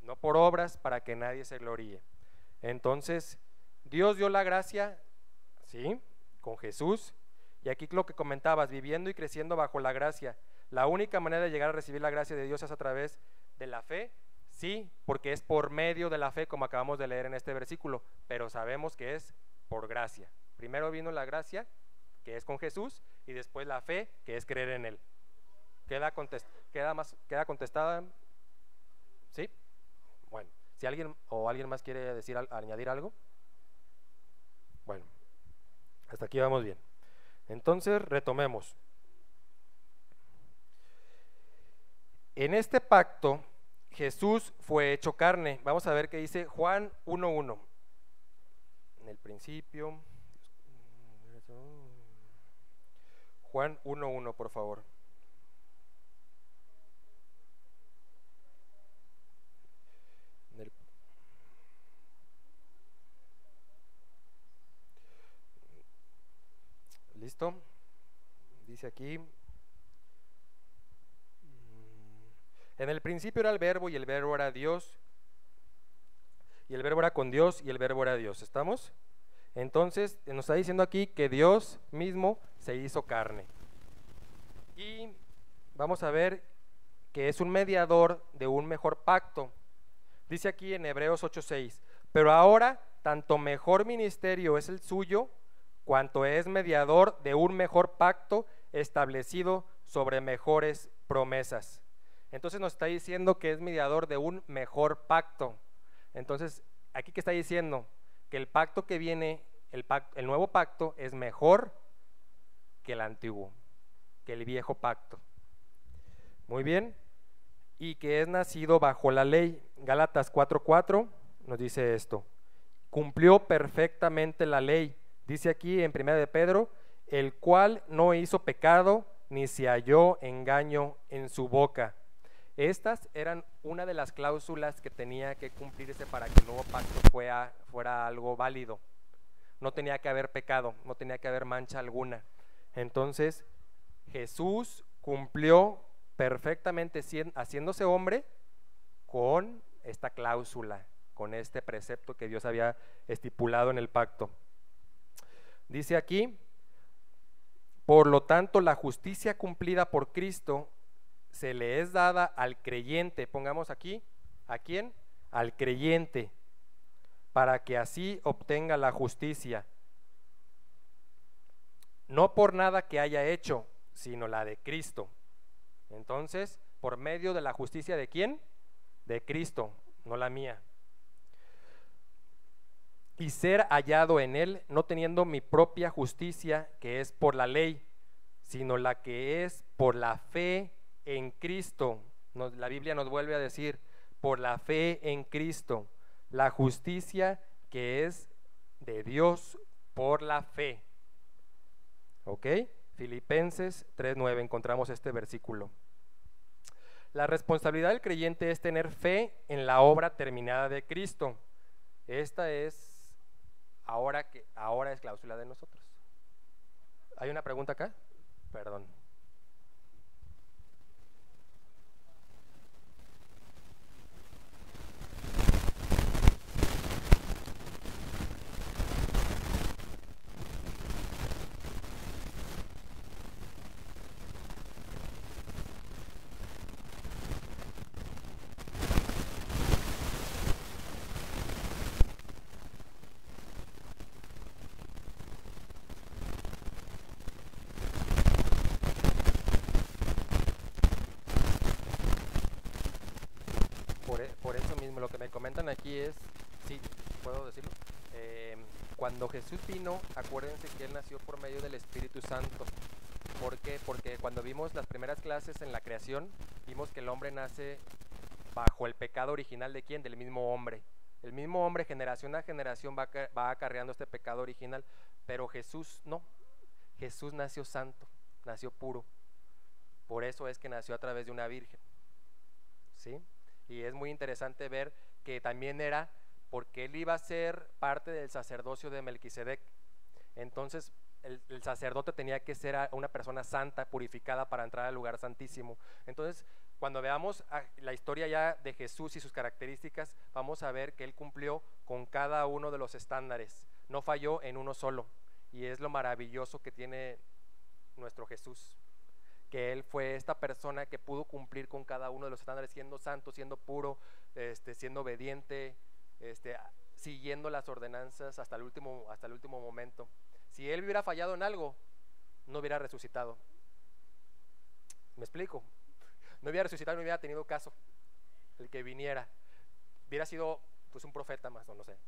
[SPEAKER 2] no por obras, para que nadie se gloríe. Entonces, Dios dio la gracia, ¿sí?, con Jesús. Y aquí lo que comentabas, viviendo y creciendo bajo la gracia. La única manera de llegar a recibir la gracia de Dios es a través de la fe. Sí, porque es por medio de la fe, como acabamos de leer en este versículo, pero sabemos que es por gracia. Primero vino la gracia, que es con Jesús, y después la fe, que es creer en Él. ¿Queda contestada? ¿Sí? Bueno, si alguien más quiere añadir algo. Bueno, hasta aquí vamos bien. Entonces, retomemos. En este pacto, Jesús fue hecho carne. Vamos a ver qué dice Juan 1:1. En el principio, Juan 1:1, por favor. ¿Listo? Dice aquí: en el principio era el verbo, y el verbo era Dios, y el verbo era con Dios, y el verbo era Dios. ¿Estamos? Entonces nos está diciendo aquí que Dios mismo se hizo carne. Y vamos a ver que es un mediador de un mejor pacto. Dice aquí en Hebreos 8:6: pero ahora tanto mejor ministerio es el suyo, cuanto es mediador de un mejor pacto establecido sobre mejores promesas. Entonces nos está diciendo que es mediador de un mejor pacto. Entonces, aquí que está diciendo que el pacto que viene, el nuevo pacto, es mejor que el antiguo, que el viejo pacto. Muy bien. Y que es nacido bajo la ley. Gálatas 4:4 nos dice esto: cumplió perfectamente la ley. Dice aquí en 1 de Pedro: el cual no hizo pecado, ni se halló engaño en su boca. Estas eran una de las cláusulas que tenía que cumplirse para que el nuevo pacto fuera algo válido. No tenía que haber pecado, no tenía que haber mancha alguna. Entonces, Jesús cumplió perfectamente haciéndose hombre con esta cláusula, con este precepto que Dios había estipulado en el pacto. Dice aquí: por lo tanto, la justicia cumplida por Cristo se le es dada al creyente. Pongamos aquí, ¿a quién? Al creyente, para que así obtenga la justicia, no por nada que haya hecho, sino la de Cristo. Entonces, por medio de la justicia ¿de quién? De Cristo, no la mía. Y ser hallado en Él, no teniendo mi propia justicia, que es por la ley, sino la que es por la fe en Cristo. La Biblia nos vuelve a decir: por la fe en Cristo, la justicia que es de Dios por la fe. ¿Ok? Filipenses 3:9 encontramos este versículo. La responsabilidad del creyente es tener fe en la obra terminada de Cristo. Esta es ahora es cláusula de nosotros. ¿Hay una pregunta acá? Perdón. lo que me comentan aquí es, sí, puedo decirlo, cuando Jesús vino, acuérdense que Él nació por medio del Espíritu Santo. ¿Por qué? Porque cuando vimos las primeras clases en la creación, vimos que el hombre nace bajo el pecado original de ¿quién? Del mismo hombre. El mismo hombre, generación a generación, va acarreando este pecado original, pero Jesús no. Jesús nació santo, nació puro. Por eso es que nació a través de una virgen, ¿sí? Y es muy interesante ver que también era porque él iba a ser parte del sacerdocio de Melquisedec. Entonces el sacerdote tenía que ser una persona santa, purificada para entrar al lugar santísimo. Entonces cuando veamos la historia ya de Jesús y sus características, vamos a ver que él cumplió con cada uno de los estándares, no falló en uno solo. Y es lo maravilloso que tiene nuestro Jesús, que él fue esta persona que pudo cumplir con cada uno de los estándares, siendo santo, siendo puro, siendo obediente, siguiendo las ordenanzas hasta el último momento. Si él hubiera fallado en algo, no hubiera resucitado. ¿Me explico? No hubiera resucitado, no hubiera tenido caso el que viniera. Hubiera sido pues un profeta más, no sé.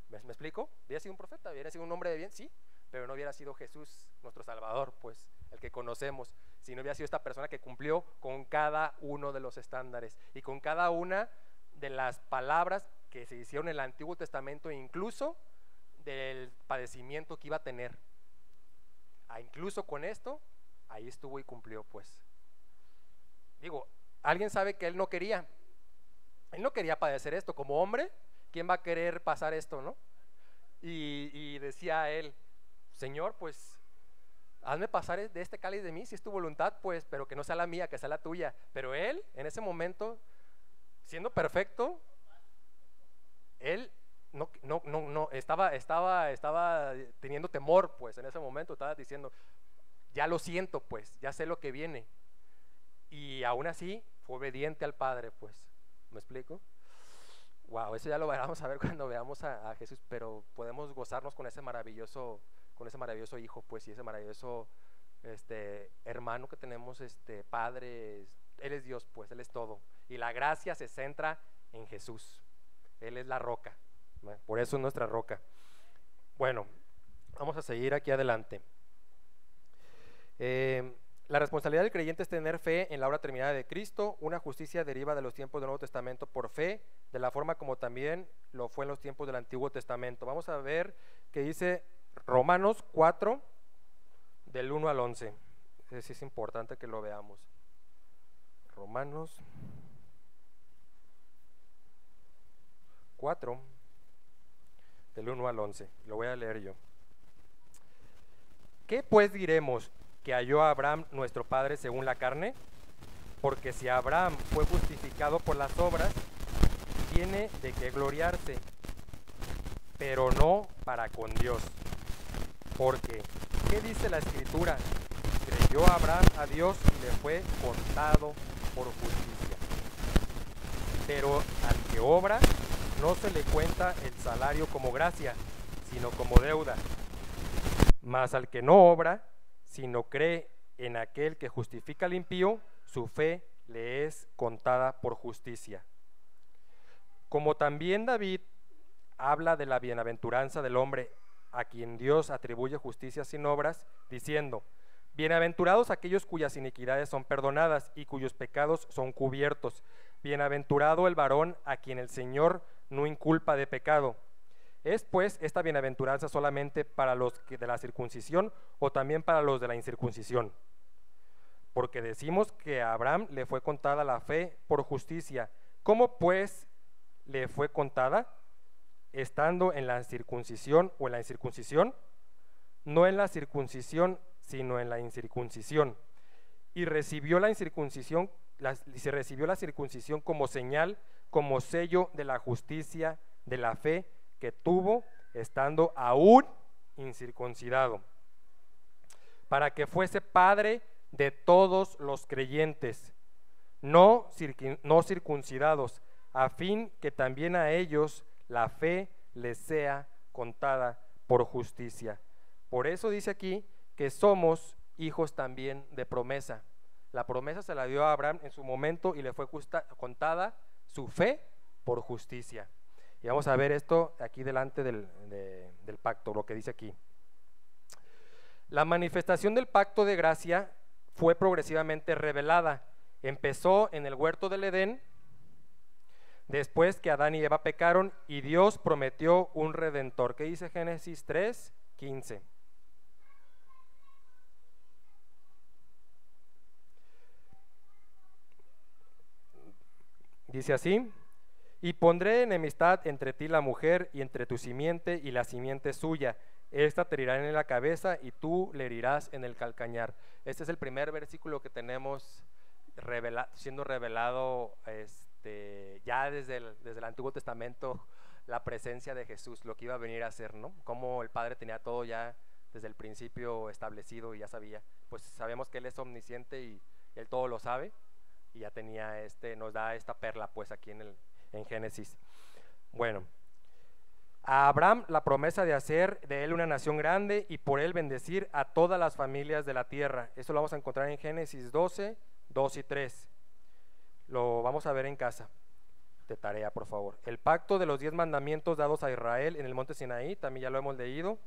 [SPEAKER 2] ¿Me explico? Hubiera sido un profeta, hubiera sido un hombre de bien, sí, pero no hubiera sido Jesús, nuestro Salvador, pues, el que conocemos, si no hubiera sido esta persona que cumplió con cada uno de los estándares y con cada una de las palabras que se hicieron en el Antiguo Testamento, incluso del padecimiento que iba a tener. Incluso con esto, ahí estuvo y cumplió, pues. Digo, alguien sabe que él no quería padecer esto. Como hombre, ¿quién va a querer pasar esto, no? Y decía él, Señor, pues hazme pasar de este cáliz de mí, si es tu voluntad, pues, pero que no sea la mía, que sea la tuya. Pero él, en ese momento, siendo perfecto, él no estaba teniendo temor, pues, en ese momento estaba diciendo, ya lo siento, pues, ya sé lo que viene. Y aún así fue obediente al Padre, pues. ¿Me explico? Wow, eso ya lo vamos a ver cuando veamos a Jesús, pero podemos gozarnos con ese maravilloso hijo, pues, y ese maravilloso hermano que tenemos, Padre. Él es Dios, pues, Él es todo. Y la gracia se centra en Jesús. Él es la roca, ¿no? Por eso es nuestra roca. Bueno, vamos a seguir aquí adelante. La responsabilidad del creyente es tener fe en la obra terminada de Cristo. Una justicia deriva de los tiempos del Nuevo Testamento por fe, de la forma como también lo fue en los tiempos del Antiguo Testamento. Vamos a ver qué dice Romanos 4, del 1 al 11. Es importante que lo veamos. Romanos 4, del 1 al 11. Lo voy a leer yo. ¿Qué pues diremos? ¿Que halló a Abraham nuestro padre según la carne? Porque si Abraham fue justificado por las obras, tiene de qué gloriarse, pero no para con Dios. Porque, ¿qué dice la Escritura? Creyó Abraham a Dios y le fue contado por justicia. Pero al que obra, no se le cuenta el salario como gracia, sino como deuda. Mas al que no obra, sino cree en aquel que justifica al impío, su fe le es contada por justicia. Como también David habla de la bienaventuranza del hombre a quien Dios atribuye justicia sin obras, diciendo, bienaventurados aquellos cuyas iniquidades son perdonadas y cuyos pecados son cubiertos. Bienaventurado el varón a quien el Señor no inculpa de pecado. ¿Es pues esta bienaventuranza solamente para los de la circuncisión o también para los de la incircuncisión? Porque decimos que a Abraham le fue contada la fe por justicia. ¿Cómo pues le fue contada? ¿Estando en la circuncisión o en la incircuncisión? No en la circuncisión, sino en la incircuncisión. Y recibió la incircuncisión, se recibió la circuncisión como señal, como sello de la justicia de la fe que tuvo estando aún incircuncidado, para que fuese padre de todos los creyentes, no circuncidados, a fin que también a ellos la fe les sea contada por justicia. Por eso dice aquí que somos hijos también de promesa. La promesa se la dio a Abraham en su momento y le fue contada su fe por justicia. Y vamos a ver esto aquí delante del pacto, lo que dice aquí. La manifestación del pacto de gracia fue progresivamente revelada. Empezó en el huerto del Edén, después que Adán y Eva pecaron, y Dios prometió un redentor. ¿Qué dice Génesis 3:15? Dice así: y pondré enemistad entre ti y la mujer, y entre tu simiente y la simiente suya. Esta te herirá en la cabeza y tú le herirás en el calcañar. Este es el primer versículo que tenemos siendo revelado ya desde el Antiguo Testamento, la presencia de Jesús, lo que iba a venir a hacer, ¿no? Como el Padre tenía todo ya desde el principio establecido y ya sabía. Pues sabemos que Él es omnisciente y Él todo lo sabe, y ya tenía nos da esta perla pues aquí en Génesis. Bueno, a Abraham la promesa de hacer de él una nación grande y por él bendecir a todas las familias de la tierra. Eso lo vamos a encontrar en Génesis 12, 2 y 3. Lo vamos a ver en casa, de tarea, por favor. El pacto de los 10 mandamientos dados a Israel en el monte Sinaí, también ya lo hemos leído.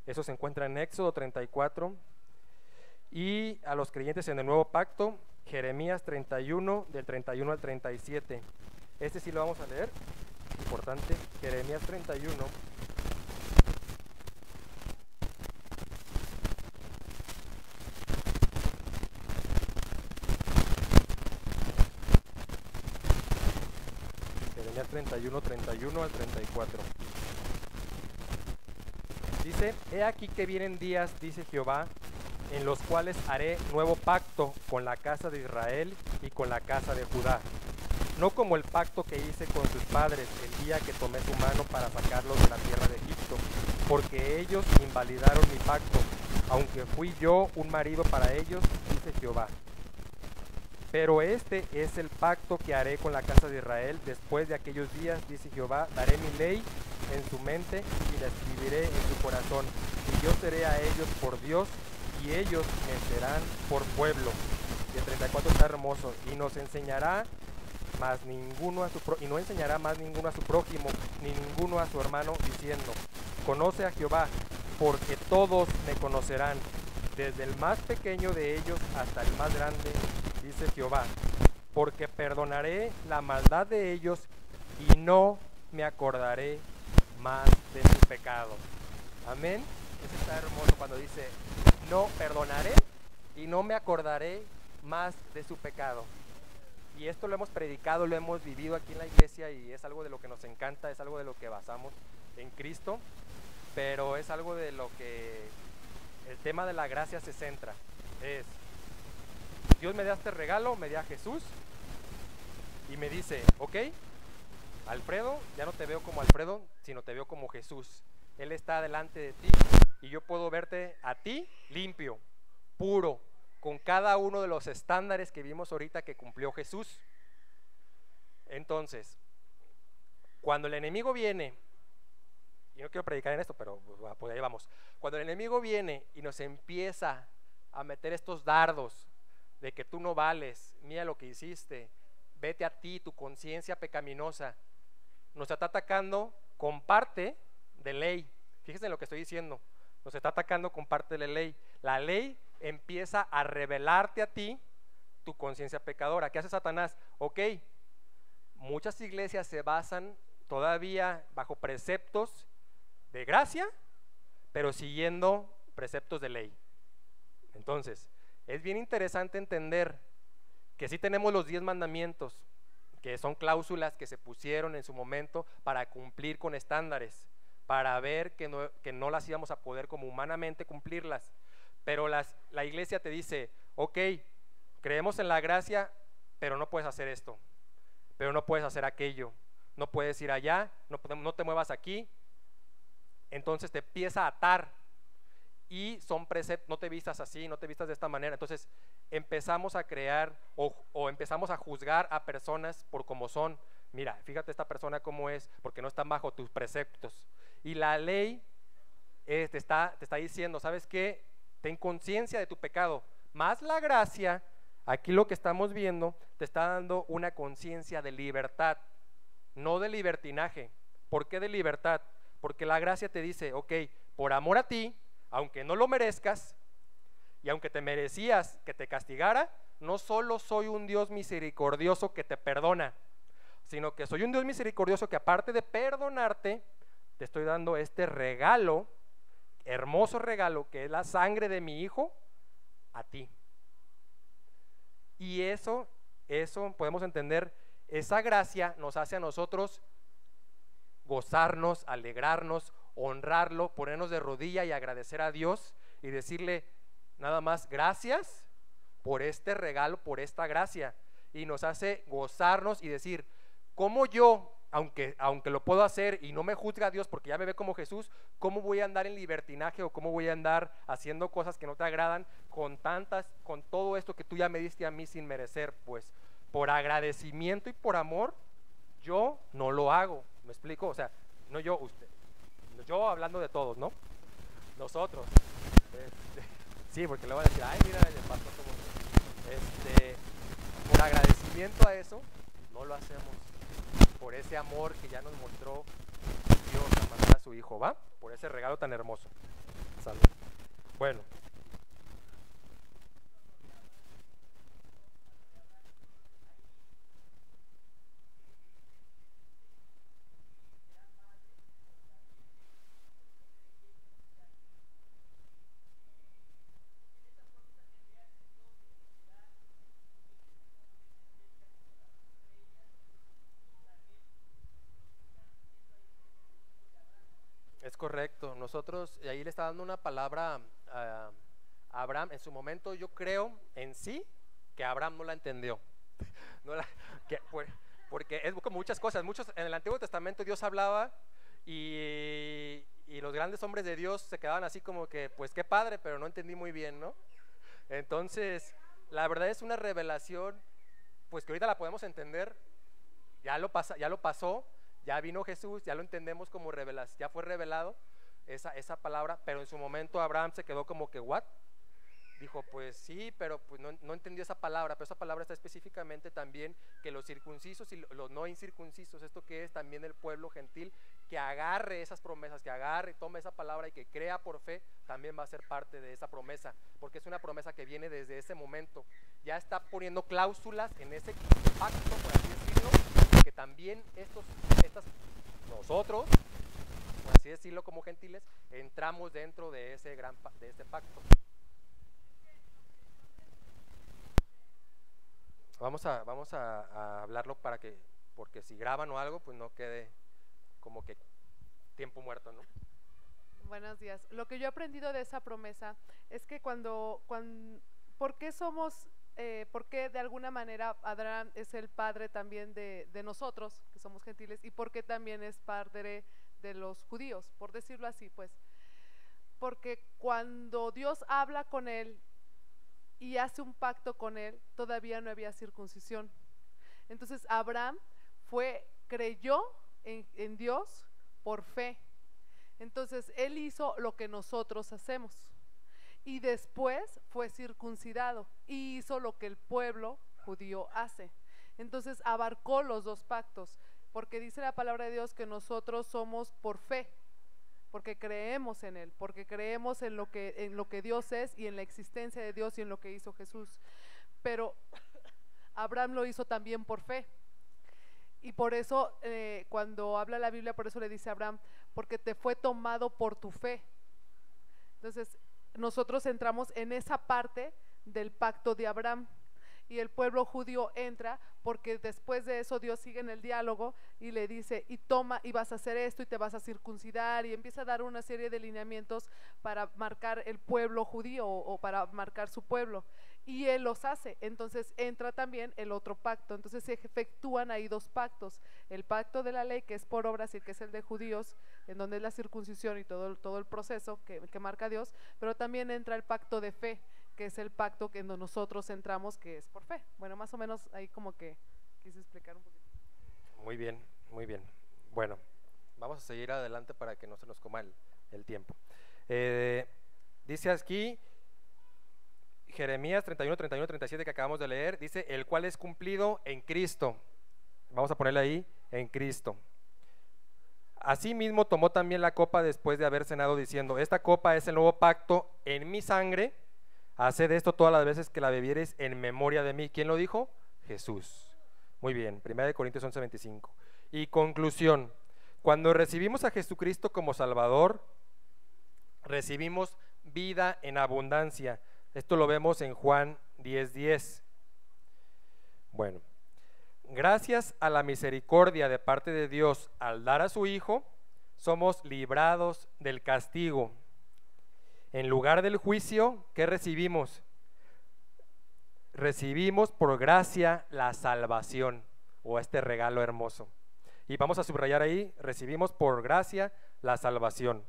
[SPEAKER 2] Eso se encuentra en Éxodo 34. Y a los creyentes en el nuevo pacto, Jeremías 31, del 31 al 37. Este sí lo vamos a leer, importante, Jeremías 31. Jeremías 31, 31 al 34. Dice: he aquí que vienen días, dice Jehová, en los cuales haré nuevo pacto con la casa de Israel y con la casa de Judá. No como el pacto que hice con sus padres el día que tomé su mano para sacarlos de la tierra de Egipto, porque ellos invalidaron mi pacto, aunque fui yo un marido para ellos, dice Jehová. Pero este es el pacto que haré con la casa de Israel después de aquellos días, dice Jehová. Daré mi ley en su mente y la escribiré en su corazón, y yo seré a ellos por Dios, y ellos me serán por pueblo. Y el 34 está hermoso. Y no enseñará más ninguno a su prójimo, ni ninguno a su hermano, diciendo: conoce a Jehová, porque todos me conocerán, desde el más pequeño de ellos hasta el más grande, dice Jehová, porque perdonaré la maldad de ellos y no me acordaré más de su pecado. Amén. Eso está hermoso cuando dice: no perdonaré y no me acordaré más de su pecado. Y esto lo hemos predicado, lo hemos vivido aquí en la iglesia, y es algo de lo que nos encanta, es algo de lo que basamos en Cristo, pero es algo de lo que el tema de la gracia se centra. Es: Dios me da este regalo, me da a Jesús, y me dice: ok, Alfredo, ya no te veo como Alfredo, sino te veo como Jesús. Él está delante de ti y yo puedo verte a ti limpio, puro, con cada uno de los estándares que vimos ahorita que cumplió Jesús. Entonces, cuando el enemigo viene, y no quiero predicar en esto, pero pues ahí vamos. Cuando el enemigo viene y nos empieza a meter estos dardos de que tú no vales, mira lo que hiciste, vete a ti, tu conciencia pecaminosa, nos está atacando con parte de ley. Fíjense en lo que estoy diciendo, nos está atacando con parte de la ley. La ley empieza a revelarte a ti tu conciencia pecadora. ¿Qué hace Satanás? Ok, muchas iglesias se basan todavía bajo preceptos de gracia, pero siguiendo preceptos de ley. Entonces, es bien interesante entender que sí tenemos los 10 mandamientos, que son cláusulas que se pusieron en su momento para cumplir con estándares, para ver que no las íbamos a poder como humanamente cumplirlas. Pero la iglesia te dice: ok, creemos en la gracia, pero no puedes hacer esto, pero no puedes hacer aquello, no puedes ir allá, no te muevas aquí. Entonces te empieza a atar, y son preceptos: no te vistas así, no te vistas de esta manera. Entonces empezamos a crear o empezamos a juzgar a personas por cómo son. Mira, fíjate esta persona cómo es, porque no están bajo tus preceptos. Y la ley te está diciendo: ¿sabes qué? Ten conciencia de tu pecado. Más la gracia, aquí lo que estamos viendo, te está dando una conciencia de libertad. no de libertinaje. ¿Por qué de libertad? Porque la gracia te dice, ok, por amor a ti, aunque no lo merezcas y aunque te merecías que te castigara, no solo soy un Dios misericordioso que te perdona, sino que soy un Dios misericordioso que aparte de perdonarte, te estoy dando este regalo, hermoso regalo, que es la sangre de mi Hijo, a ti. Y eso podemos entender, esa gracia nos hace a nosotros gozarnos, alegrarnos, honrarlo, ponernos de rodilla y agradecer a Dios y decirle nada más gracias por este regalo, por esta gracia, y nos hace gozarnos y decir, ¿cómo yo, aunque lo puedo hacer y no me juzga Dios porque ya me ve como Jesús, cómo voy a andar en libertinaje o cómo voy a andar haciendo cosas que no te agradan con todo esto que tú ya me diste a mí sin merecer? Pues por agradecimiento y por amor yo no lo hago. ¿Me explico? O sea, no yo, usted, yo hablando de todos, ¿no? Nosotros. Sí, porque le voy a decir, ay, mira, el pastor como por agradecimiento a eso, no lo hacemos. Por ese amor que ya nos mostró Dios a mandar a su Hijo, ¿va? Por ese regalo tan hermoso. Salud. Bueno. Es correcto, nosotros, y ahí le está dando una palabra a Abraham. En su momento yo creo en sí que Abraham no la entendió, no la, porque es como muchas cosas, en el Antiguo Testamento Dios hablaba y los grandes hombres de Dios se quedaban así como que, pues qué padre, pero no entendí muy bien, ¿no? Entonces, la verdad es una revelación, pues que ahorita la podemos entender, ya lo pasó. Ya vino Jesús, ya lo entendemos como revelación, ya fue revelado esa palabra, pero en su momento Abraham se quedó como que, ¿what? Dijo, pues sí, pero pues no entendió esa palabra, pero esa palabra está específicamente también que los circuncisos y los no incircuncisos, esto que es también el pueblo gentil, que agarre esas promesas, que agarre, tome esa palabra y que crea por fe, también va a ser parte de esa promesa, porque es una promesa que viene desde ese momento. Ya está poniendo cláusulas en ese pacto, por así decirlo, que también nosotros, por así decirlo, como gentiles, entramos dentro de ese pacto. Vamos a hablarlo porque si graban o algo, pues no quede como que tiempo muerto, ¿no?
[SPEAKER 3] Buenos días. Lo que yo he aprendido de esa promesa es que ¿por qué de alguna manera Abraham es el padre también de nosotros, que somos gentiles, y por qué también es padre de los judíos, por decirlo así, pues? Porque cuando Dios habla con él y hace un pacto con él, todavía no había circuncisión. Entonces Abraham creyó en Dios por fe. Entonces él hizo lo que nosotros hacemos. Y después fue circuncidado y hizo lo que el pueblo judío hace. Entonces abarcó los dos pactos, porque dice la palabra de Dios que nosotros somos por fe, porque creemos en él, porque creemos en lo que Dios es y en la existencia de Dios y en lo que hizo Jesús. Pero Abraham lo hizo también por fe. Y por eso cuando habla la Biblia, por eso le dice a Abraham, porque te fue tomado por tu fe. Entonces nosotros entramos en esa parte del pacto de Abraham, y el pueblo judío entra porque después de eso Dios sigue en el diálogo y le dice, y vas a hacer esto y te vas a circuncidar, y empieza a dar una serie de lineamientos para marcar el pueblo judío o para marcar su pueblo, y él los hace. Entonces entra también el otro pacto. Entonces se efectúan ahí dos pactos: el pacto de la ley, que es por obras, y que es el de judíos, en donde es la circuncisión y todo el proceso que marca Dios, pero también entra el pacto de fe, que es el pacto que nosotros entramos, que es por fe. Bueno, más o menos ahí como que quise explicar un poquito.
[SPEAKER 2] Muy bien, muy bien. Bueno, vamos a seguir adelante para que no se nos coma el tiempo. Dice aquí Jeremías 31, 31, 37 que acabamos de leer, dice, el cual es cumplido en Cristo. Vamos a ponerle ahí, en Cristo. Asimismo tomó también la copa después de haber cenado, diciendo: esta copa es el nuevo pacto en mi sangre, haced esto todas las veces que la bebiereis en memoria de mí. ¿Quién lo dijo? Jesús. Muy bien, 1 Corintios 11:25. Y conclusión: cuando recibimos a Jesucristo como Salvador, recibimos vida en abundancia. Esto lo vemos en Juan 10:10. Bueno, gracias a la misericordia de parte de Dios al dar a su Hijo, somos librados del castigo. En lugar del juicio, ¿qué recibimos? Recibimos por gracia la salvación, o este regalo hermoso. Y vamos a subrayar ahí: recibimos por gracia la salvación.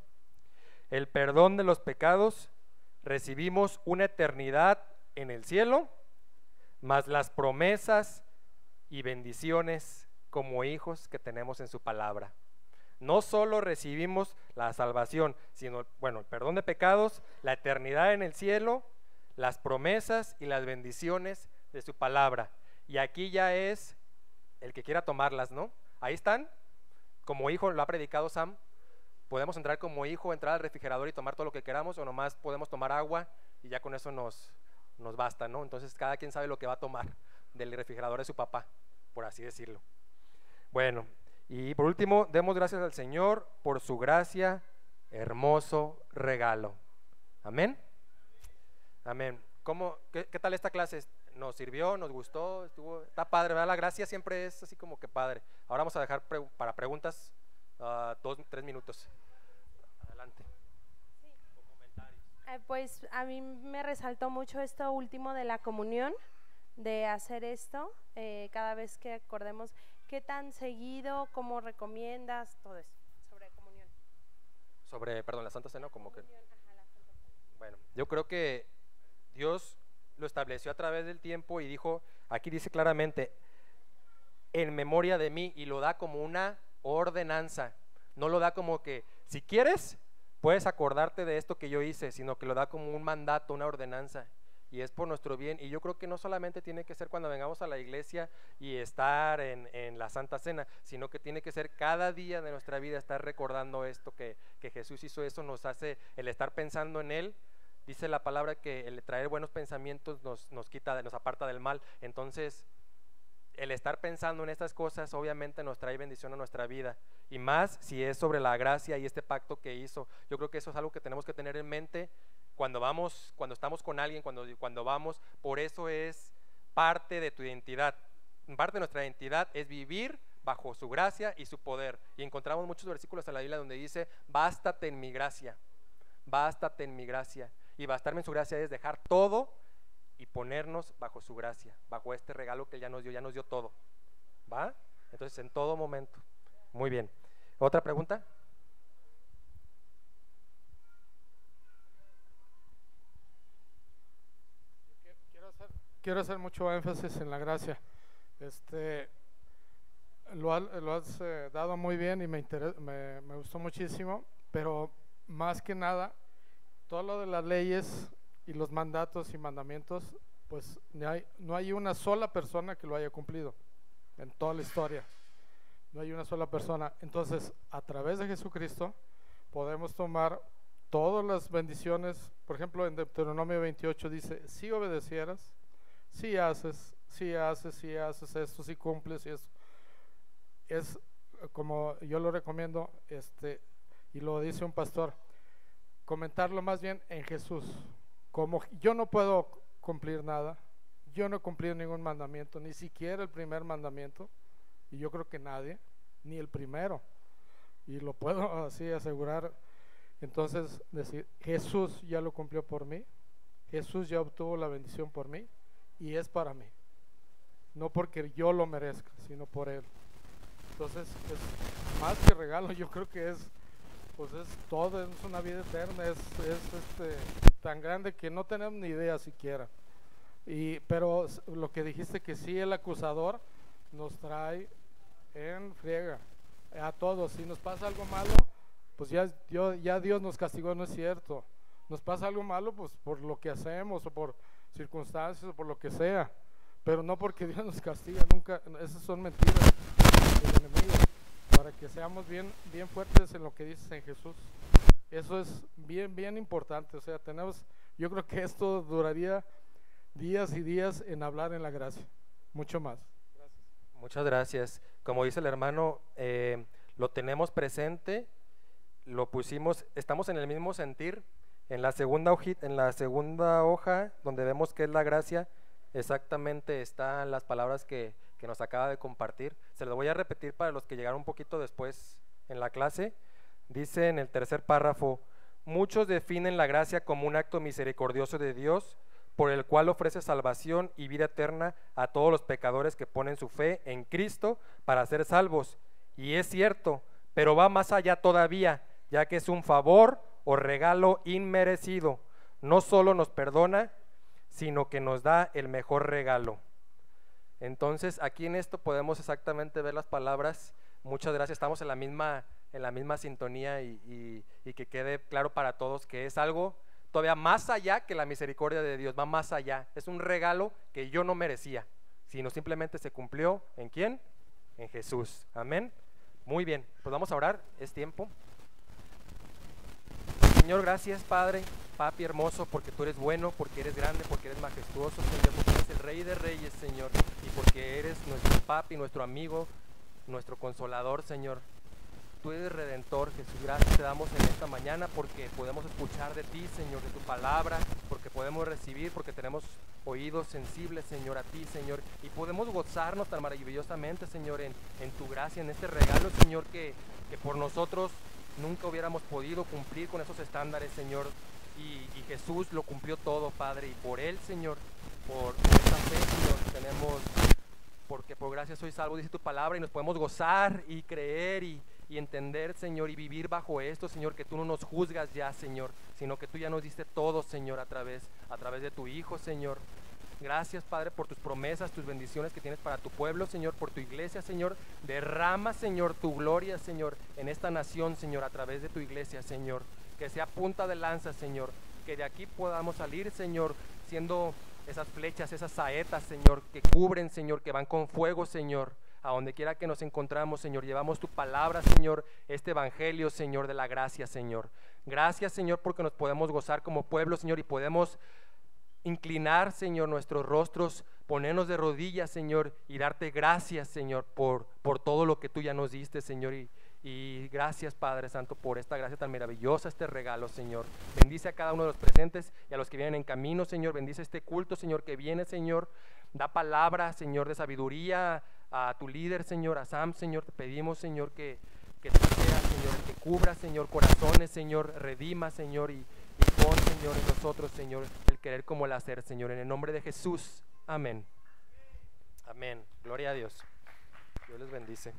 [SPEAKER 2] El perdón de los pecados, recibimos una eternidad en el cielo, más las promesas y bendiciones como hijos que tenemos en su palabra. No solo recibimos la salvación, sino, bueno, el perdón de pecados, la eternidad en el cielo, las promesas y las bendiciones de su palabra. Y aquí ya es el que quiera tomarlas, ¿no? Ahí están, como hijo, lo ha predicado Sam. Podemos entrar como hijo, entrar al refrigerador y tomar todo lo que queramos, o nomás podemos tomar agua y ya con eso nos basta, ¿no? Entonces cada quien sabe lo que va a tomar del refrigerador de su papá, por así decirlo. Bueno, y por último, demos gracias al Señor por su gracia, hermoso regalo. Amén. Amén. ¿Qué tal esta clase? ¿Nos sirvió? ¿Nos gustó? Está padre, ¿verdad? La gracia siempre es así como que padre. Ahora vamos a dejar para preguntas 2-3 minutos. Adelante.
[SPEAKER 4] Sí. Pues a mí me resaltó mucho esto último de la comunión, de hacer esto cada vez que acordemos. ¿Qué tan seguido? ¿Cómo recomiendas? Todo eso sobre comunión.
[SPEAKER 2] Sobre, perdón, la Santa Cena, como que.
[SPEAKER 4] Ajá, la Santa Cena.
[SPEAKER 2] Bueno, yo creo que Dios lo estableció a través del tiempo y dijo, aquí dice claramente, en memoria de mí, y lo da como una ordenanza. No lo da como que, si quieres, puedes acordarte de esto que yo hice, sino que lo da como un mandato, una ordenanza, y es por nuestro bien. Y yo creo que no solamente tiene que ser cuando vengamos a la iglesia y estar en la Santa Cena, sino que tiene que ser cada día de nuestra vida estar recordando esto, que Jesús hizo eso, nos hace el estar pensando en Él. Dice la palabra que el traer buenos pensamientos nos aparta del mal. Entonces, el estar pensando en estas cosas obviamente nos trae bendición a nuestra vida, y más si es sobre la gracia y este pacto que hizo. Yo creo que eso es algo que tenemos que tener en mente cuando estamos con alguien, cuando vamos. Por eso es parte de tu identidad. Parte de nuestra identidad es vivir bajo su gracia y su poder. Y encontramos muchos versículos en la Biblia donde dice, bástate en mi gracia, bástate en mi gracia. Y bastarme en su gracia es dejar todo y ponernos bajo su gracia, bajo este regalo que Él ya nos dio todo, ¿va? Entonces, en todo momento. Muy bien. ¿Otra pregunta?
[SPEAKER 5] Quiero hacer mucho énfasis en la gracia. Lo has dado muy bien y me gustó muchísimo, pero más que nada, todo lo de las leyes y los mandatos y mandamientos, pues no hay una sola persona que lo haya cumplido en toda la historia. No hay una sola persona. Entonces, a través de Jesucristo podemos tomar todas las bendiciones. Por ejemplo, en Deuteronomio 28 dice, si obedecieras, si haces esto, si cumples y esto. Es como yo lo recomiendo, y lo dice un pastor, comentarlo más bien en Jesús. Como yo no puedo cumplir nada, yo no he cumplido ningún mandamiento, ni siquiera el primer mandamiento, y yo creo que nadie, ni el primero, y lo puedo así asegurar. Entonces decir, Jesús ya lo cumplió por mí, Jesús ya obtuvo la bendición por mí, y es para mí, no porque yo lo merezca, sino por Él. Entonces es más que regalo, yo creo que es todo, es una vida eterna, es tan grande que no tenemos ni idea siquiera. Pero lo que dijiste, que sí, el acusador nos trae en friega a todos. Si nos pasa algo malo, pues ya Dios nos castigó, no es cierto. Nos pasa algo malo, pues por lo que hacemos o por circunstancias o por lo que sea, pero no porque Dios nos castiga, nunca. Esas son mentiras. del enemigo, para que seamos bien fuertes en lo que dices en Jesús. Eso es bien importante. O sea, yo creo que esto duraría días y días en hablar en la gracia, mucho más. Gracias.
[SPEAKER 2] Muchas gracias. Como dice el hermano, lo tenemos presente, lo pusimos, estamos en el mismo sentir. En la segunda hoja donde vemos que es la gracia, exactamente están las palabras que nos acaba de compartir. Se las voy a repetir para los que llegaron un poquito después en la clase. Dice en el tercer párrafo: muchos definen la gracia como un acto misericordioso de Dios, por el cual ofrece salvación y vida eterna a todos los pecadores que ponen su fe en Cristo para ser salvos. Y es cierto, pero va más allá todavía, ya que es un favor o regalo inmerecido. No solo nos perdona, sino que nos da el mejor regalo. Entonces, aquí en esto podemos exactamente ver las palabras. Muchas gracias, estamos en la misma sintonía y que quede claro para todos que es algo todavía más allá que la misericordia de Dios, va más allá. Es un regalo que yo no merecía, sino simplemente se cumplió. ¿En quién? En Jesús. Amén. Muy bien, pues vamos a orar, es tiempo. Señor, gracias Padre, Papi hermoso, porque tú eres bueno, porque eres grande, porque eres majestuoso, Señor, porque eres el Rey de Reyes, Señor, y porque eres nuestro Papi, nuestro amigo, nuestro consolador, Señor. Tú eres Redentor, Jesús. Gracias te damos en esta mañana porque podemos escuchar de ti, Señor, de tu palabra, porque podemos recibir, porque tenemos oídos sensibles, Señor, a ti, Señor, y podemos gozarnos tan maravillosamente, Señor, en tu gracia, en este regalo, Señor, que por nosotros nunca hubiéramos podido cumplir con esos estándares, Señor, y Jesús lo cumplió todo, Padre, y por Él, Señor, por esta fe, Señor, tenemos, porque por gracia soy salvo, dice tu palabra, y nos podemos gozar y creer y entender, Señor, y vivir bajo esto, Señor, que tú no nos juzgas ya, Señor, sino que tú ya nos diste todo, Señor, a través de tu Hijo, Señor. Gracias, Padre, por tus promesas, tus bendiciones que tienes para tu pueblo, Señor, por tu iglesia, Señor. Derrama, Señor, tu gloria, Señor, en esta nación, Señor, a través de tu iglesia, Señor. Que sea punta de lanza, Señor. Que de aquí podamos salir, Señor, siendo esas flechas, esas saetas, Señor, que cubren, Señor, que van con fuego, Señor. A donde quiera que nos encontramos, Señor, llevamos tu palabra, Señor, este evangelio, Señor, de la gracia, Señor. Gracias, Señor, porque nos podemos gozar como pueblo, Señor, y podemos inclinar, Señor, nuestros rostros, ponernos de rodillas, Señor, y darte gracias, Señor, por todo lo que tú ya nos diste, Señor, y gracias, Padre Santo, por esta gracia tan maravillosa, este regalo, Señor. Bendice a cada uno de los presentes y a los que vienen en camino, Señor. Bendice este culto, Señor, que viene, Señor. Da palabra, Señor, de sabiduría a tu líder, Señor, a Sam, Señor. Te pedimos, Señor, que tú seas, Señor, el que cubra, Señor, corazones, Señor, redima, Señor, y pon, Señor, en nosotros, Señor, el querer como el hacer, Señor, en el nombre de Jesús. Amén. Amén. Gloria a Dios. Dios les bendice.